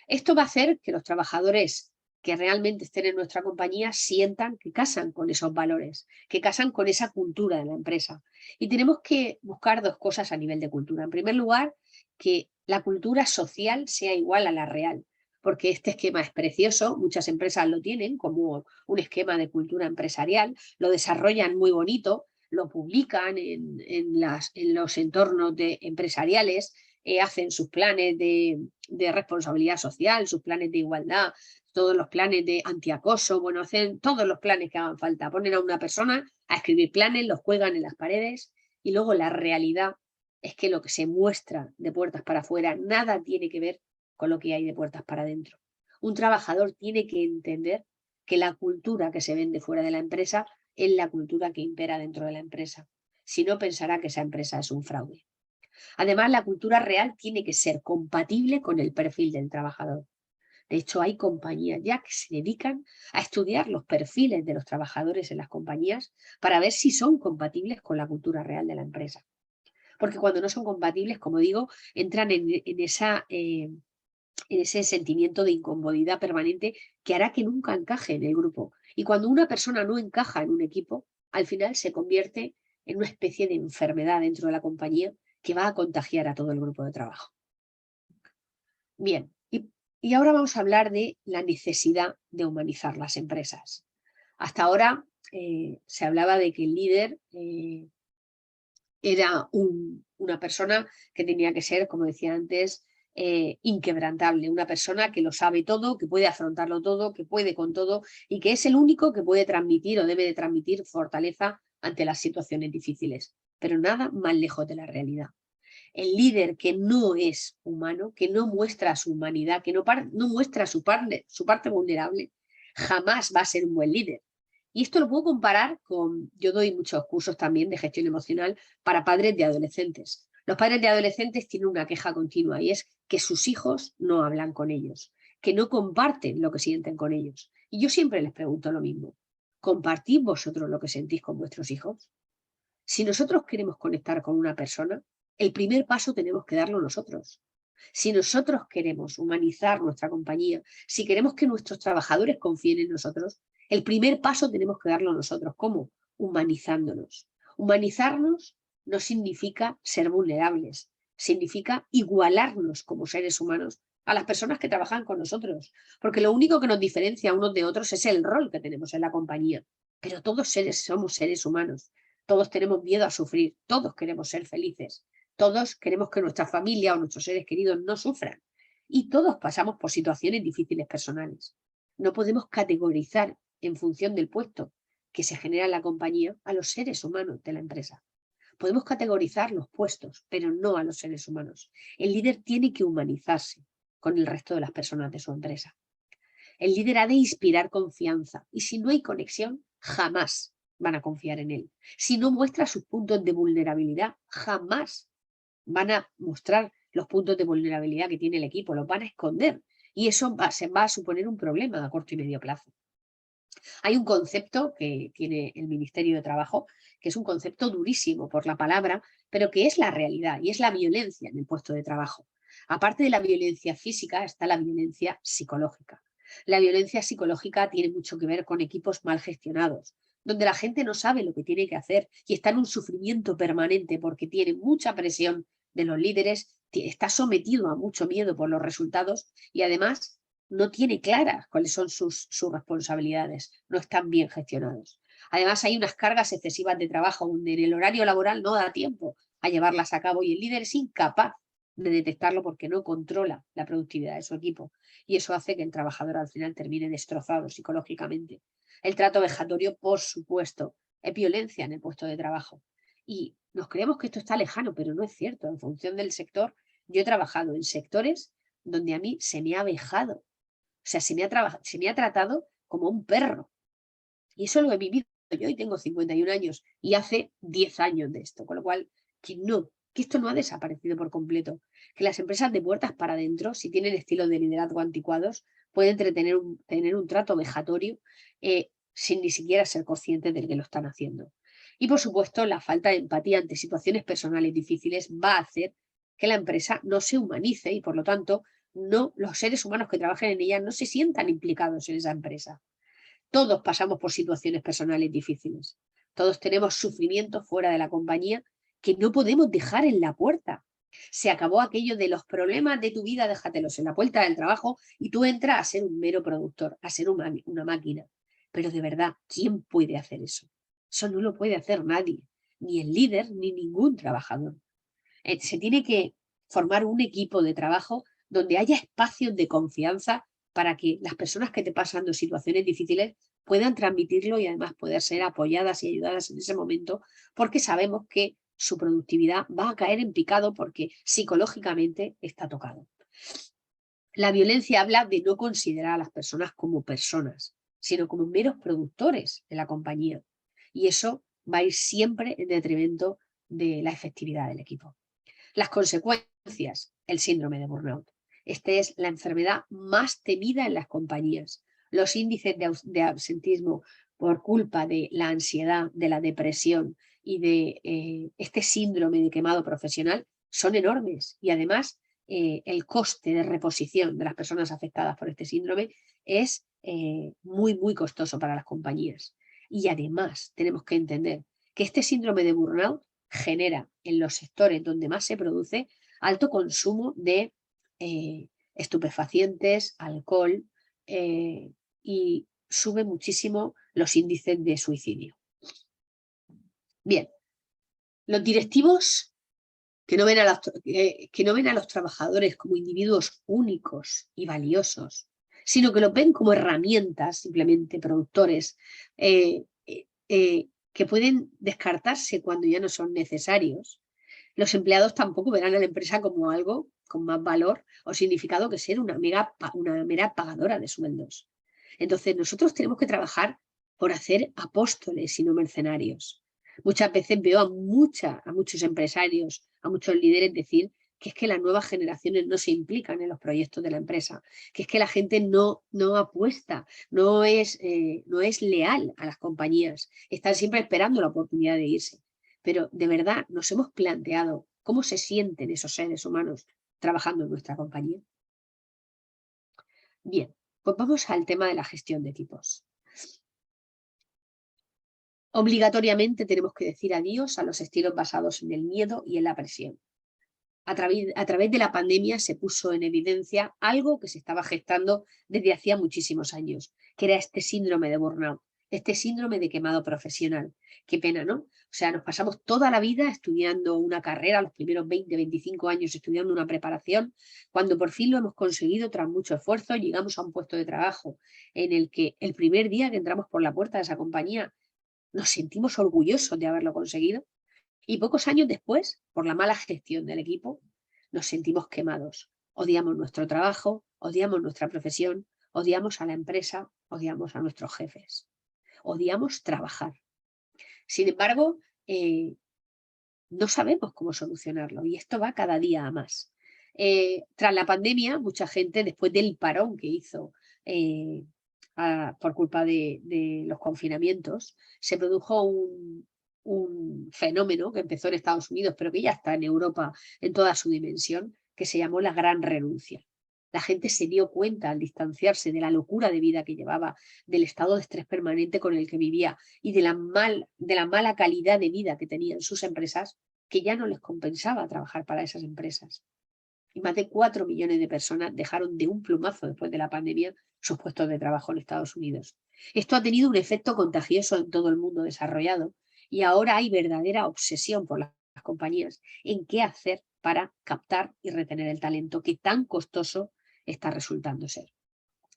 Esto va a hacer que los trabajadores que realmente estén en nuestra compañía sientan que casan con esos valores, que casan con esa cultura de la empresa. Y tenemos que buscar dos cosas a nivel de cultura. En primer lugar, que la cultura social sea igual a la real, porque este esquema es precioso, muchas empresas lo tienen como un esquema de cultura empresarial, lo desarrollan muy bonito, lo publican en los entornos empresariales, hacen sus planes de responsabilidad social, sus planes de igualdad, todos los planes de antiacoso, bueno, hacen todos los planes que hagan falta, ponen a una persona a escribir planes, los cuelgan en las paredes y luego la realidad es que lo que se muestra de puertas para afuera nada tiene que ver con lo que hay de puertas para adentro. Un trabajador tiene que entender que la cultura que se vende fuera de la empresa es la cultura que impera dentro de la empresa. Si no, pensará que esa empresa es un fraude. Además, la cultura real tiene que ser compatible con el perfil del trabajador. De hecho, hay compañías ya que se dedican a estudiar los perfiles de los trabajadores en las compañías para ver si son compatibles con la cultura real de la empresa. Porque cuando no son compatibles, como digo, entran en ese sentimiento de incomodidad permanente que hará que nunca encaje en el grupo. Y cuando una persona no encaja en un equipo, al final se convierte en una especie de enfermedad dentro de la compañía que va a contagiar a todo el grupo de trabajo. Bien, y ahora vamos a hablar de la necesidad de humanizar las empresas. Hasta ahora se hablaba de que el líder era una persona que tenía que ser, como decía antes, inquebrantable, una persona que lo sabe todo, que puede afrontarlo todo, que puede con todo y que es el único que puede transmitir o debe de transmitir fortaleza ante las situaciones difíciles. Pero nada más lejos de la realidad. El líder que no es humano, que no muestra su humanidad, que no muestra su parte vulnerable, jamás va a ser un buen líder. Y esto lo puedo comparar con, yo doy muchos cursos también de gestión emocional para padres de adolescentes. Los padres de adolescentes tienen una queja continua y es que sus hijos no hablan con ellos, que no comparten lo que sienten con ellos. Y yo siempre les pregunto lo mismo. ¿Compartís vosotros lo que sentís con vuestros hijos? Si nosotros queremos conectar con una persona, el primer paso tenemos que darlo nosotros. Si nosotros queremos humanizar nuestra compañía, si queremos que nuestros trabajadores confíen en nosotros, el primer paso tenemos que darlo nosotros. ¿Cómo? Humanizándonos. Humanizarnos no significa ser vulnerables, significa igualarnos como seres humanos a las personas que trabajan con nosotros, porque lo único que nos diferencia unos de otros es el rol que tenemos en la compañía, pero todos somos seres humanos, todos tenemos miedo a sufrir, todos queremos ser felices, todos queremos que nuestra familia o nuestros seres queridos no sufran y todos pasamos por situaciones difíciles personales. No podemos categorizar en función del puesto que se genera en la compañía a los seres humanos de la empresa. Podemos categorizar los puestos, pero no a los seres humanos. El líder tiene que humanizarse con el resto de las personas de su empresa. El líder ha de inspirar confianza y si no hay conexión, jamás van a confiar en él. Si no muestra sus puntos de vulnerabilidad, jamás van a mostrar los puntos de vulnerabilidad que tiene el equipo, los van a esconder y eso se va a suponer un problema a corto y medio plazo. Hay un concepto que tiene el Ministerio de Trabajo, que es un concepto durísimo por la palabra, pero que es la realidad y es la violencia en el puesto de trabajo. Aparte de la violencia física está la violencia psicológica. La violencia psicológica tiene mucho que ver con equipos mal gestionados, donde la gente no sabe lo que tiene que hacer y está en un sufrimiento permanente porque tiene mucha presión de los líderes, está sometido a mucho miedo por los resultados y además no tiene claras cuáles son sus responsabilidades, no están bien gestionados. Además hay unas cargas excesivas de trabajo donde en el horario laboral no da tiempo a llevarlas a cabo y el líder es incapaz de detectarlo porque no controla la productividad de su equipo. Y eso hace que el trabajador al final termine destrozado psicológicamente. El trato vejatorio, por supuesto, es violencia en el puesto de trabajo. Y nos creemos que esto está lejano, pero no es cierto. En función del sector, yo he trabajado en sectores donde a mí se me ha vejado. O sea, se me ha tratado como un perro. Y eso lo he vivido yo y tengo 51 años y hace 10 años de esto. Con lo cual, que esto no ha desaparecido por completo. Que las empresas de puertas para adentro, si tienen estilos de liderazgo anticuados, pueden tener un trato vejatorio sin ni siquiera ser conscientes de que lo están haciendo. Y por supuesto, la falta de empatía ante situaciones personales difíciles va a hacer que la empresa no se humanice y por lo tanto los seres humanos que trabajen en ella no se sientan implicados en esa empresa. Todos pasamos por situaciones personales difíciles. Todos tenemos sufrimiento fuera de la compañía que no podemos dejar en la puerta. Se acabó aquello de los problemas de tu vida, déjatelos en la puerta del trabajo y tú entras a ser un mero productor, a ser una máquina. Pero de verdad, ¿quién puede hacer eso? Eso no lo puede hacer nadie, ni el líder ni ningún trabajador. Se tiene que formar un equipo de trabajo donde haya espacios de confianza para que las personas que te pasan situaciones difíciles puedan transmitirlo y además poder ser apoyadas y ayudadas en ese momento, porque sabemos que su productividad va a caer en picado porque psicológicamente está tocado. La violencia habla de no considerar a las personas como personas, sino como meros productores de la compañía. Y eso va a ir siempre en detrimento de la efectividad del equipo. Las consecuencias, el síndrome de burnout. Esta es la enfermedad más temida en las compañías. Los índices de absentismo por culpa de la ansiedad, de la depresión y de este síndrome de quemado profesional son enormes. Y además, el coste de reposición de las personas afectadas por este síndrome es muy, muy costoso para las compañías. Y además, tenemos que entender que este síndrome de burnout genera en los sectores donde más se produce alto consumo de estupefacientes, alcohol y sube muchísimo los índices de suicidio. Bien, los directivos que no ven a los trabajadores como individuos únicos y valiosos, sino que los ven como herramientas, simplemente productores, que pueden descartarse cuando ya no son necesarios. Los empleados tampoco verán a la empresa como algo con más valor o significado que ser una mera pagadora de sueldos. Entonces, nosotros tenemos que trabajar por hacer apóstoles y no mercenarios. Muchas veces veo a muchos empresarios, a muchos líderes decir que es que las nuevas generaciones no se implican en los proyectos de la empresa, que es que la gente no apuesta, no es leal a las compañías, están siempre esperando la oportunidad de irse. Pero de verdad nos hemos planteado cómo se sienten esos seres humanos trabajando en nuestra compañía. Bien, pues vamos al tema de la gestión de equipos. Obligatoriamente tenemos que decir adiós a los estilos basados en el miedo y en la presión. A través de la pandemia se puso en evidencia algo que se estaba gestando desde hacía muchísimos años, que era este síndrome de burnout, este síndrome de quemado profesional. Qué pena, ¿no? O sea, nos pasamos toda la vida estudiando una carrera, los primeros 20, 25 años estudiando una preparación, cuando por fin lo hemos conseguido tras mucho esfuerzo, llegamos a un puesto de trabajo en el que el primer día que entramos por la puerta de esa compañía nos sentimos orgullosos de haberlo conseguido. Y pocos años después, por la mala gestión del equipo, nos sentimos quemados. Odiamos nuestro trabajo, odiamos nuestra profesión, odiamos a la empresa, odiamos a nuestros jefes. Odiamos trabajar. Sin embargo, no sabemos cómo solucionarlo y esto va cada día a más. Tras la pandemia, mucha gente, después del parón que hizo por culpa de los confinamientos, se produjo un fenómeno que empezó en Estados Unidos, pero que ya está en Europa en toda su dimensión, que se llamó la gran renuncia. La gente se dio cuenta al distanciarse de la locura de vida que llevaba, del estado de estrés permanente con el que vivía y de la mala calidad de vida que tenían sus empresas, que ya no les compensaba trabajar para esas empresas. Y más de 4 millones de personas dejaron de un plumazo después de la pandemia sus puestos de trabajo en Estados Unidos. Esto ha tenido un efecto contagioso en todo el mundo desarrollado y ahora hay verdadera obsesión por las compañías en qué hacer para captar y retener el talento que tan costoso está resultando ser.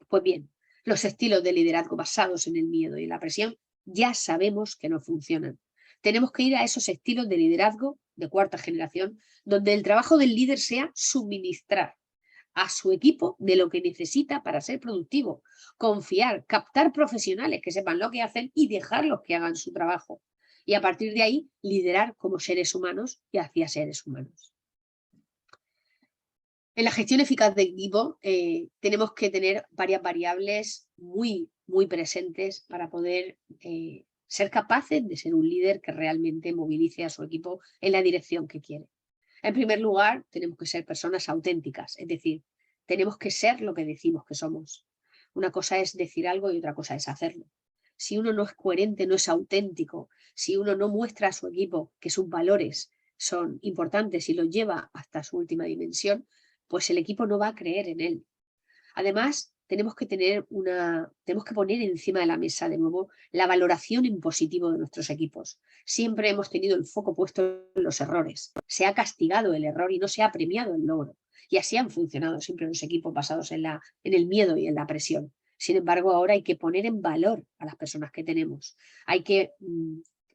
Pues bien, los estilos de liderazgo basados en el miedo y la presión ya sabemos que no funcionan. Tenemos que ir a esos estilos de liderazgo de cuarta generación, donde el trabajo del líder sea suministrar a su equipo de lo que necesita para ser productivo, confiar, captar profesionales que sepan lo que hacen y dejarlos que hagan su trabajo. Y a partir de ahí, liderar como seres humanos y hacia seres humanos. En la gestión eficaz de equipo tenemos que tener varias variables muy presentes para poder ser capaces de ser un líder que realmente movilice a su equipo en la dirección que quiere. En primer lugar, tenemos que ser personas auténticas, es decir, tenemos que ser lo que decimos que somos. Una cosa es decir algo y otra cosa es hacerlo. Si uno no es coherente, no es auténtico, si uno no muestra a su equipo que sus valores son importantes y los lleva hasta su última dimensión, pues el equipo no va a creer en él. Además, tenemos que poner encima de la mesa de nuevo la valoración en positivo de nuestros equipos. Siempre hemos tenido el foco puesto en los errores. Se ha castigado el error y no se ha premiado el logro. Y así han funcionado siempre los equipos basados en el miedo y en la presión. Sin embargo, ahora hay que poner en valor a las personas que tenemos.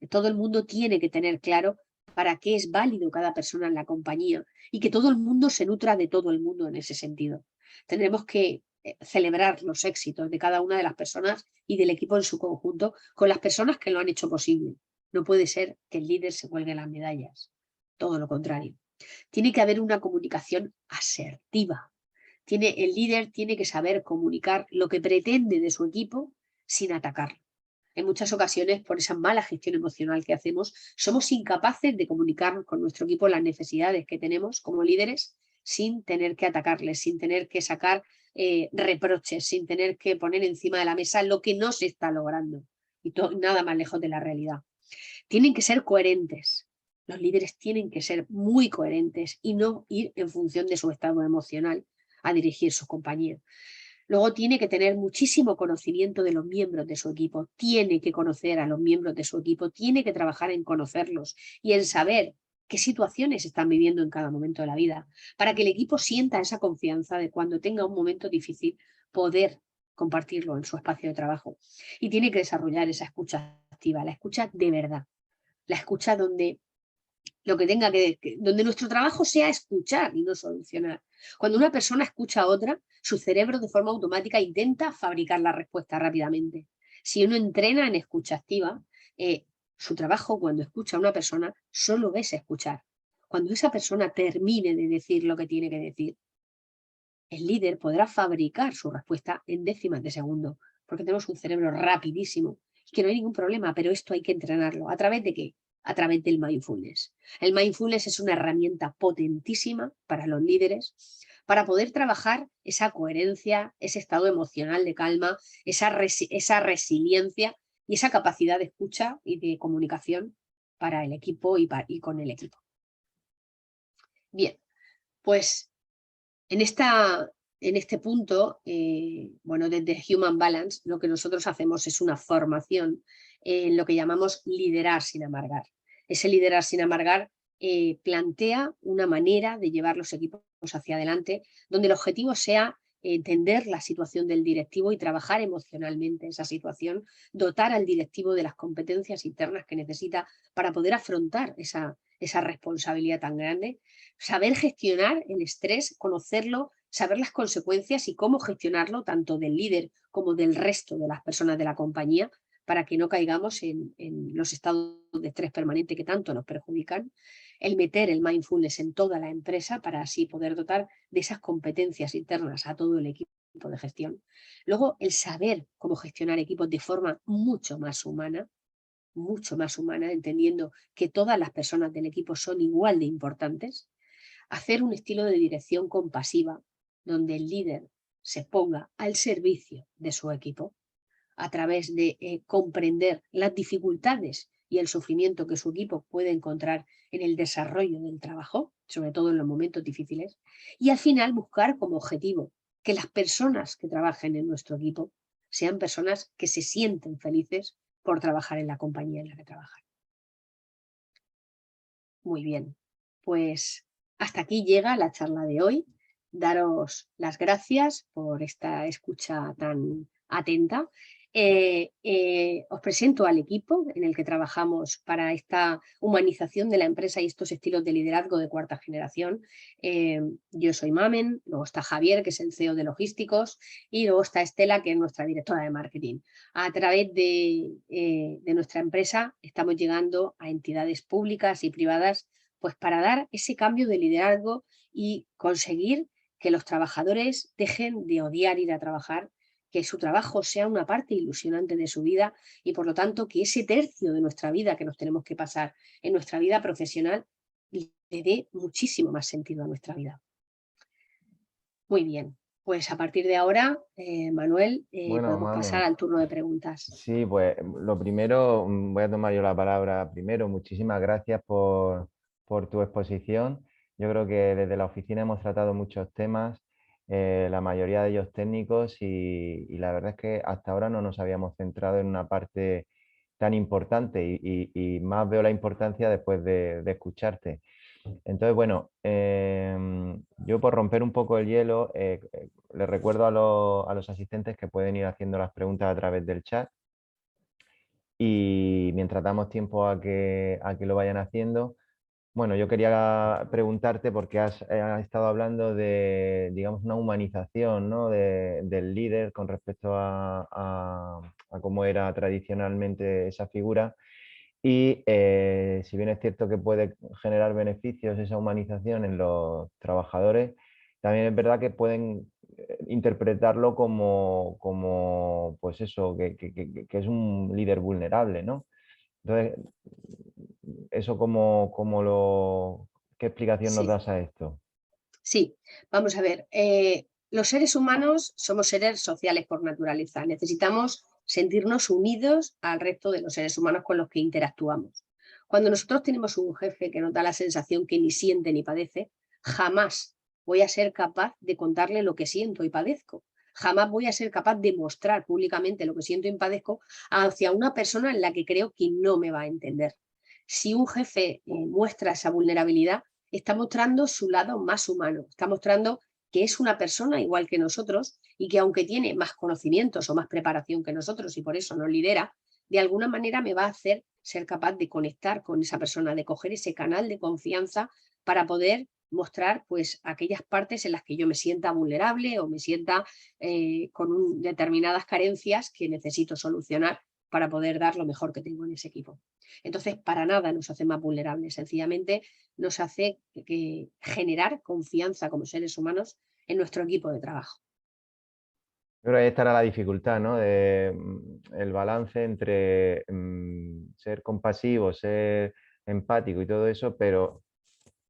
Todo el mundo tiene que tener claro para qué es válido cada persona en la compañía y que todo el mundo se nutra de todo el mundo en ese sentido. Tendremos que celebrar los éxitos de cada una de las personas y del equipo en su conjunto con las personas que lo han hecho posible. No puede ser que el líder se cuelgue las medallas. Todo lo contrario. Tiene que haber una comunicación asertiva. El líder tiene que saber comunicar lo que pretende de su equipo sin atacarlo. En muchas ocasiones, por esa mala gestión emocional que hacemos, somos incapaces de comunicar con nuestro equipo las necesidades que tenemos como líderes sin tener que atacarles, sin tener que sacar reproches, sin tener que poner encima de la mesa lo que no se está logrando. Y nada más lejos de la realidad. Tienen que ser coherentes. Los líderes tienen que ser muy coherentes y no ir en función de su estado emocional a dirigir su compañía. Luego tiene que tener muchísimo conocimiento de los miembros de su equipo, tiene que conocer a los miembros de su equipo, tiene que trabajar en conocerlos y en saber qué situaciones están viviendo en cada momento de la vida, para que el equipo sienta esa confianza de cuando tenga un momento difícil poder compartirlo en su espacio de trabajo. Y tiene que desarrollar esa escucha activa, la escucha de verdad, la escucha donde donde nuestro trabajo sea escuchar y no solucionar. Cuando una persona escucha a otra, su cerebro de forma automática intenta fabricar la respuesta rápidamente. Si uno entrena en escucha activa, su trabajo cuando escucha a una persona solo es escuchar. Cuando esa persona termine de decir lo que tiene que decir, el líder podrá fabricar su respuesta en décimas de segundo, porque tenemos un cerebro rapidísimo y que no hay ningún problema, pero esto hay que entrenarlo. ¿A través de qué? A través del mindfulness. El mindfulness es una herramienta potentísima para los líderes para poder trabajar esa coherencia, ese estado emocional de calma, esa resiliencia y esa capacidad de escucha y de comunicación para el equipo y con el equipo. Bien, pues en este punto, desde Human Balance, lo que nosotros hacemos es una formación en lo que llamamos liderar sin amargar. Ese liderar sin amargar plantea una manera de llevar los equipos hacia adelante, donde el objetivo sea entender la situación del directivo y trabajar emocionalmente esa situación, dotar al directivo de las competencias internas que necesita para poder afrontar esa responsabilidad tan grande, saber gestionar el estrés, conocerlo, saber las consecuencias y cómo gestionarlo tanto del líder como del resto de las personas de la compañía para que no caigamos en los estados de estrés permanente que tanto nos perjudican, el meter el mindfulness en toda la empresa para así poder dotar de esas competencias internas a todo el equipo de gestión. Luego, el saber cómo gestionar equipos de forma mucho más humana, entendiendo que todas las personas del equipo son igual de importantes. Hacer un estilo de dirección compasiva, donde el líder se ponga al servicio de su equipo a través de comprender las dificultades y el sufrimiento que su equipo puede encontrar en el desarrollo del trabajo, sobre todo en los momentos difíciles, y al final buscar como objetivo que las personas que trabajen en nuestro equipo sean personas que se sienten felices por trabajar en la compañía en la que trabajan. Muy bien, pues hasta aquí llega la charla de hoy. Daros las gracias por esta escucha tan atenta. Os presento al equipo en el que trabajamos para esta humanización de la empresa y estos estilos de liderazgo de cuarta generación. Yo soy Mamen, luego está Javier, que es el CEO de Logísticos, y luego está Estela, que es nuestra directora de marketing. A través de nuestra empresa estamos llegando a entidades públicas y privadas pues para dar ese cambio de liderazgo y conseguir que los trabajadores dejen de odiar ir a trabajar, que su trabajo sea una parte ilusionante de su vida y por lo tanto que ese tercio de nuestra vida que nos tenemos que pasar en nuestra vida profesional le dé muchísimo más sentido a nuestra vida. Muy bien, pues a partir de ahora, Manuel, Bueno, podemos pasar Mamen, al turno de preguntas. sí, pues lo primero, voy a tomar yo la palabra primero. Muchísimas gracias por tu exposición. Yo creo que desde la oficina hemos tratado muchos temas, la mayoría de ellos técnicos, y la verdad es que hasta ahora no nos habíamos centrado en una parte tan importante y más veo la importancia después de escucharte. Entonces, bueno, yo por romper un poco el hielo, les recuerdo a los asistentes que pueden ir haciendo las preguntas a través del chat y mientras damos tiempo a que lo vayan haciendo, bueno, yo quería preguntarte porque has estado hablando de, digamos, una humanización, ¿no? Del líder con respecto a cómo era tradicionalmente esa figura. Y si bien es cierto que puede generar beneficios esa humanización en los trabajadores, también es verdad que pueden interpretarlo como pues eso, que es un líder vulnerable, ¿no? Entonces, eso ¿qué explicación nos Sí, das a esto? sí, vamos a ver. Los seres humanos somos seres sociales por naturaleza. Necesitamos sentirnos unidos al resto de los seres humanos con los que interactuamos. Cuando nosotros tenemos un jefe que nos da la sensación que ni siente ni padece, jamás voy a ser capaz de contarle lo que siento y padezco. Jamás voy a ser capaz de mostrar públicamente lo que siento y padezco hacia una persona en la que creo que no me va a entender. Si un jefe muestra esa vulnerabilidad, está mostrando su lado más humano, está mostrando que es una persona igual que nosotros y que aunque tiene más conocimientos o más preparación que nosotros y por eso nos lidera, de alguna manera me va a hacer ser capaz de conectar con esa persona, de coger ese canal de confianza para poder mostrar pues aquellas partes en las que yo me sienta vulnerable o me sienta con determinadas carencias que necesito solucionar para poder dar lo mejor que tengo en ese equipo. Entonces, para nada nos hace más vulnerables, sencillamente nos hace generar confianza como seres humanos en nuestro equipo de trabajo. Yo creo que ahí estará la dificultad, ¿no? El balance entre ser compasivo, ser empático y todo eso, pero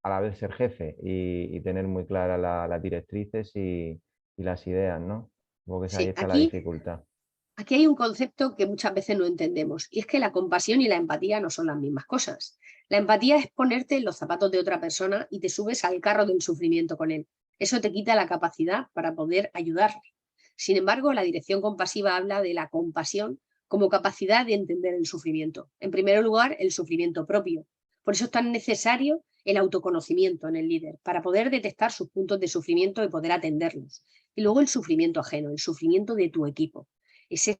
a la vez ser jefe y tener muy claras las directrices y las ideas, ¿no? Supongo que ahí Sí, está la dificultad. aquí hay un concepto que muchas veces no entendemos y es que la compasión y la empatía no son las mismas cosas. La empatía es ponerte en los zapatos de otra persona y te subes al carro del sufrimiento con él. Eso te quita la capacidad para poder ayudarle. Sin embargo, la dirección compasiva habla de la compasión como capacidad de entender el sufrimiento. En primer lugar, el sufrimiento propio. Por eso es tan necesario el autoconocimiento en el líder, para poder detectar sus puntos de sufrimiento y poder atenderlos. Y luego el sufrimiento ajeno, el sufrimiento de tu equipo. Esa es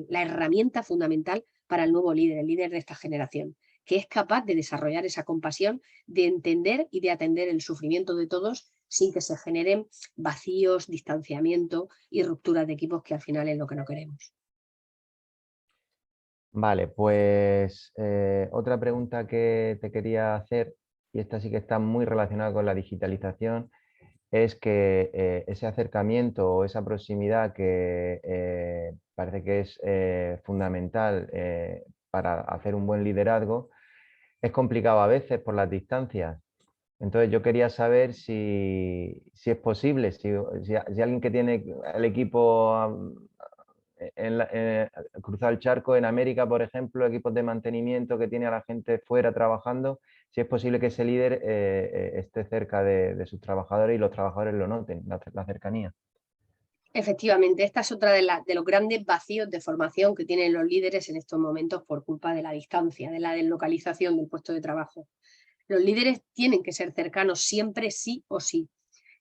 la herramienta fundamental para el nuevo líder, el líder de esta generación, que es capaz de desarrollar esa compasión, de entender y de atender el sufrimiento de todos sin que se generen vacíos, distanciamiento y rupturas de equipos, que al final es lo que no queremos. Vale, pues otra pregunta que te quería hacer, y esta sí que está muy relacionada con la digitalización, es que ese acercamiento o esa proximidad que parece que es fundamental para hacer un buen liderazgo, es complicado a veces por las distancias. Entonces yo quería saber si es posible, si alguien que tiene el equipo cruzado el charco en América, por ejemplo, equipos de mantenimiento que tiene a la gente fuera trabajando, si es posible que ese líder esté cerca de sus trabajadores y los trabajadores lo noten, la cercanía. Efectivamente, esta es otra de los grandes vacíos de formación que tienen los líderes en estos momentos por culpa de la distancia, de la deslocalización del puesto de trabajo. Los líderes tienen que ser cercanos siempre, sí o sí.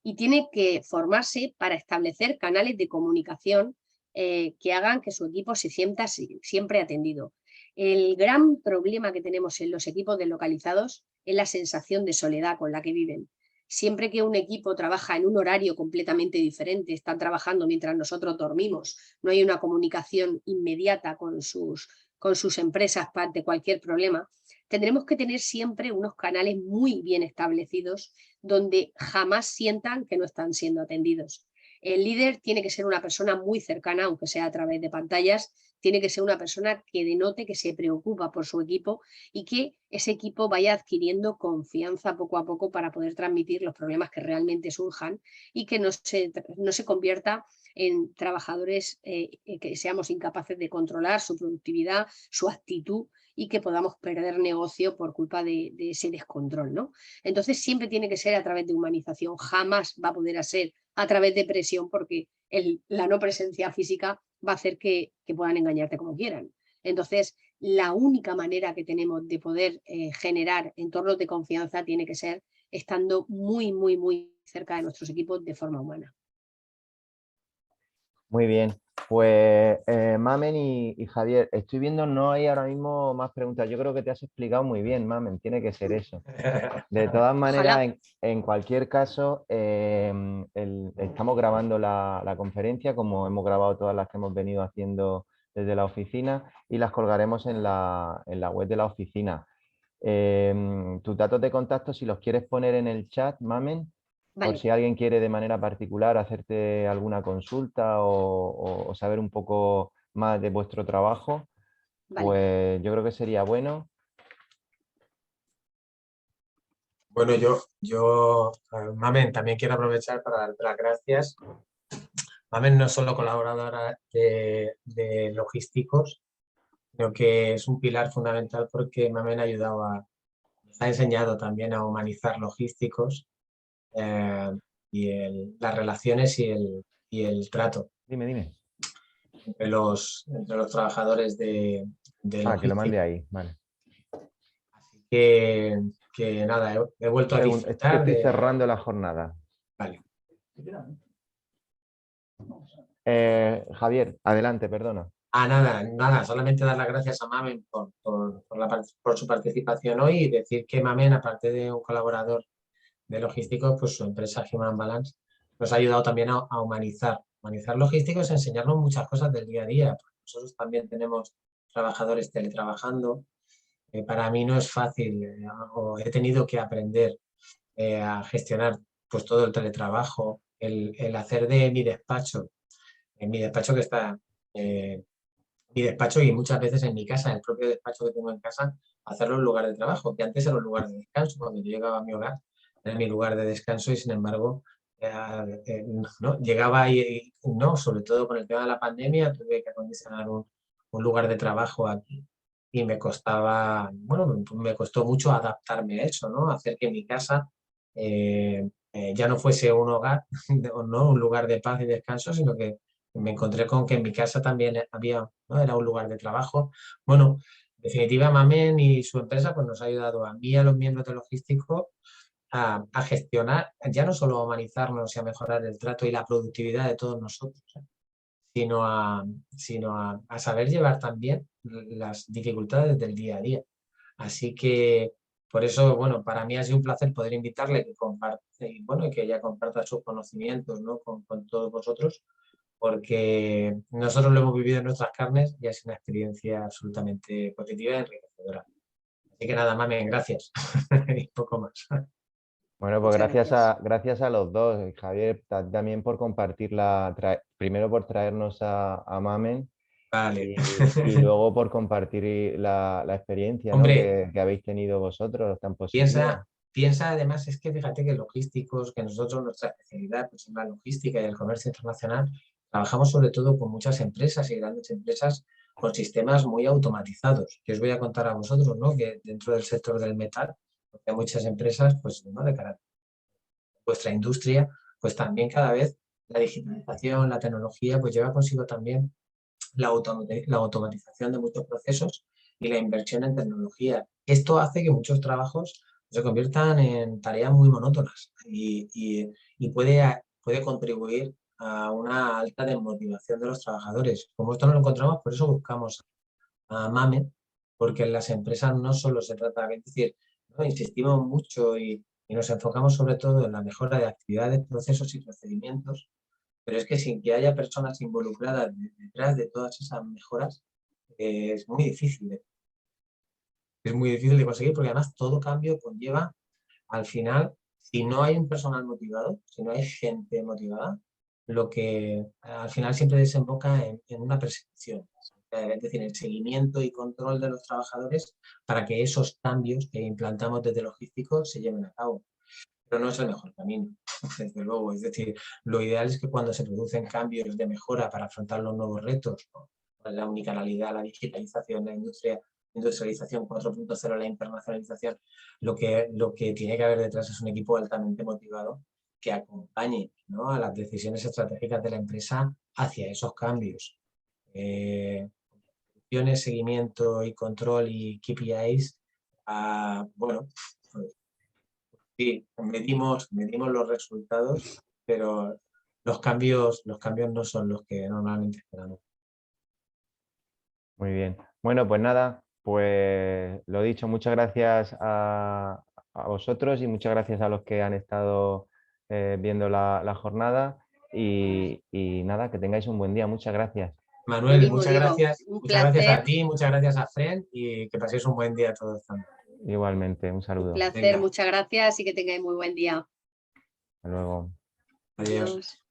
Y tiene que formarse para establecer canales de comunicación que hagan que su equipo se sienta siempre atendido. El gran problema que tenemos en los equipos deslocalizados es la sensación de soledad con la que viven. Siempre que un equipo trabaja en un horario completamente diferente, están trabajando mientras nosotros dormimos, no hay una comunicación inmediata con sus empresas ante cualquier problema, tendremos que tener siempre unos canales muy bien establecidos donde jamás sientan que no están siendo atendidos. El líder tiene que ser una persona muy cercana, aunque sea a través de pantallas, tiene que ser una persona que denote que se preocupa por su equipo y que ese equipo vaya adquiriendo confianza poco a poco para poder transmitir los problemas que realmente surjan y que no se convierta en trabajadores que seamos incapaces de controlar su productividad, su actitud y que podamos perder negocio por culpa de ese descontrol, ¿no? Entonces siempre tiene que ser a través de humanización, jamás va a poder ser a través de presión porque la no presencia física va a hacer que puedan engañarte como quieran. Entonces, la única manera que tenemos de poder generar entornos de confianza tiene que ser estando muy, muy, muy cerca de nuestros equipos de forma humana. Muy bien, pues Mamen y Javier, estoy viendo, no hay ahora mismo más preguntas. Yo creo que te has explicado muy bien, Mamen, tiene que ser eso. De todas maneras, en cualquier caso, estamos grabando la conferencia, como hemos grabado todas las que hemos venido haciendo desde la oficina, y las colgaremos en la web de la oficina. Tus datos de contacto, si los quieres poner en el chat, Mamen, Vale. por si alguien quiere de manera particular hacerte alguna consulta o saber un poco más de vuestro trabajo, Vale. pues yo creo que sería bueno. Bueno, yo Mamen, también quiero aprovechar para darte las gracias. Mamen no es solo colaboradora de logísticos, sino que es un pilar fundamental porque Mamen ha enseñado también a humanizar logísticos y las relaciones y el trato Dime. entre los trabajadores de logística. Que lo mande ahí, vale. Así que nada, he vuelto a disfrutar. Estoy cerrando la jornada. Vale. Javier, adelante, perdona. Nada, solamente dar las gracias a Mamen por su participación hoy y decir que Mamen, aparte de un colaborador de logísticos, pues su empresa Human Balance nos ha ayudado también a humanizar logísticos, a enseñarnos muchas cosas del día a día. Nosotros también tenemos trabajadores teletrabajando. Para mí no es fácil, o he tenido que aprender a gestionar pues todo el teletrabajo, el hacer de mi despacho que está mi despacho y muchas veces en mi casa, el propio despacho que tengo en casa, hacerlo en lugar de trabajo, que antes era un lugar de descanso. Cuando yo llegaba a mi hogar, era mi lugar de descanso y sin embargo, no, llegaba y no, sobre todo con el tema de la pandemia, tuve que acondicionar un lugar de trabajo aquí y me costaba, bueno, me costó mucho adaptarme a eso, ¿no? Hacer que mi casa ya no fuese un hogar, no un lugar de paz y descanso, sino que me encontré con que en mi casa también había, ¿no? Era un lugar de trabajo. Bueno, en definitiva, Mamen y su empresa pues, nos ha ayudado a mí y a los miembros de logístico a gestionar, ya no solo a humanizarnos y a mejorar el trato y la productividad de todos nosotros, sino a saber llevar también las dificultades del día a día. Así que, por eso, bueno, para mí ha sido un placer poder invitarle que comparte, y que ella comparta sus conocimientos, ¿no? con todos vosotros, porque nosotros lo hemos vivido en nuestras carnes y ha sido una experiencia absolutamente positiva y enriquecedora. Así que nada, Mamen, gracias. Y poco más. Bueno, pues Gracias. gracias a los dos, Javier, también por compartirla, primero por traernos a Mamen. Vale. Y luego por compartir la experiencia, ¿no? Hombre, que habéis tenido vosotros tan positiva. piensa además, es que fíjate que logísticos, que nosotros nuestra especialidad pues, en la logística y el comercio internacional, trabajamos sobre todo con muchas empresas y grandes empresas con sistemas muy automatizados. Que os voy a contar a vosotros, ¿no? Que dentro del sector del metal, hay muchas empresas, pues, ¿no? de cara a vuestra industria, pues también cada vez la digitalización, la tecnología, pues lleva consigo también la automatización de muchos procesos y la inversión en tecnología. Esto hace que muchos trabajos se conviertan en tareas muy monótonas y puede contribuir a una alta desmotivación de los trabajadores. Como esto no lo encontramos, por eso buscamos a MAME, porque en las empresas no solo se trata, es decir, ¿no? Insistimos mucho y nos enfocamos sobre todo en la mejora de actividades, procesos y procedimientos, pero es que sin que haya personas involucradas detrás de todas esas mejoras, es muy difícil. Es muy difícil de conseguir porque además todo cambio conlleva, al final, si no hay un personal motivado, si no hay gente motivada, lo que al final siempre desemboca en una persecución. Es decir, el seguimiento y control de los trabajadores para que esos cambios que implantamos desde logístico se lleven a cabo. Pero no es el mejor camino, desde luego. Es decir, lo ideal es que cuando se producen cambios de mejora para afrontar los nuevos retos, ¿no? La unicanalidad, la digitalización, la industrialización 4.0, la internacionalización, lo que tiene que haber detrás es un equipo altamente motivado que acompañe, ¿no? a las decisiones estratégicas de la empresa hacia esos cambios. Seguimiento y control y KPIs, bueno, pues, sí, medimos los resultados, pero los cambios no son los que normalmente esperamos. Muy bien. Bueno, pues nada, pues lo dicho, muchas gracias a vosotros y muchas gracias a los que han estado viendo la jornada y nada, que tengáis un buen día. Muchas gracias. Manuel, Mismo muchas digo, gracias. un Muchas gracias a placer, ti, muchas gracias a Fren y que paséis un buen día todos también. Igualmente, un un saludo. placer, Venga. muchas gracias y que tengáis muy buen día. Hasta luego. Adiós. Adiós.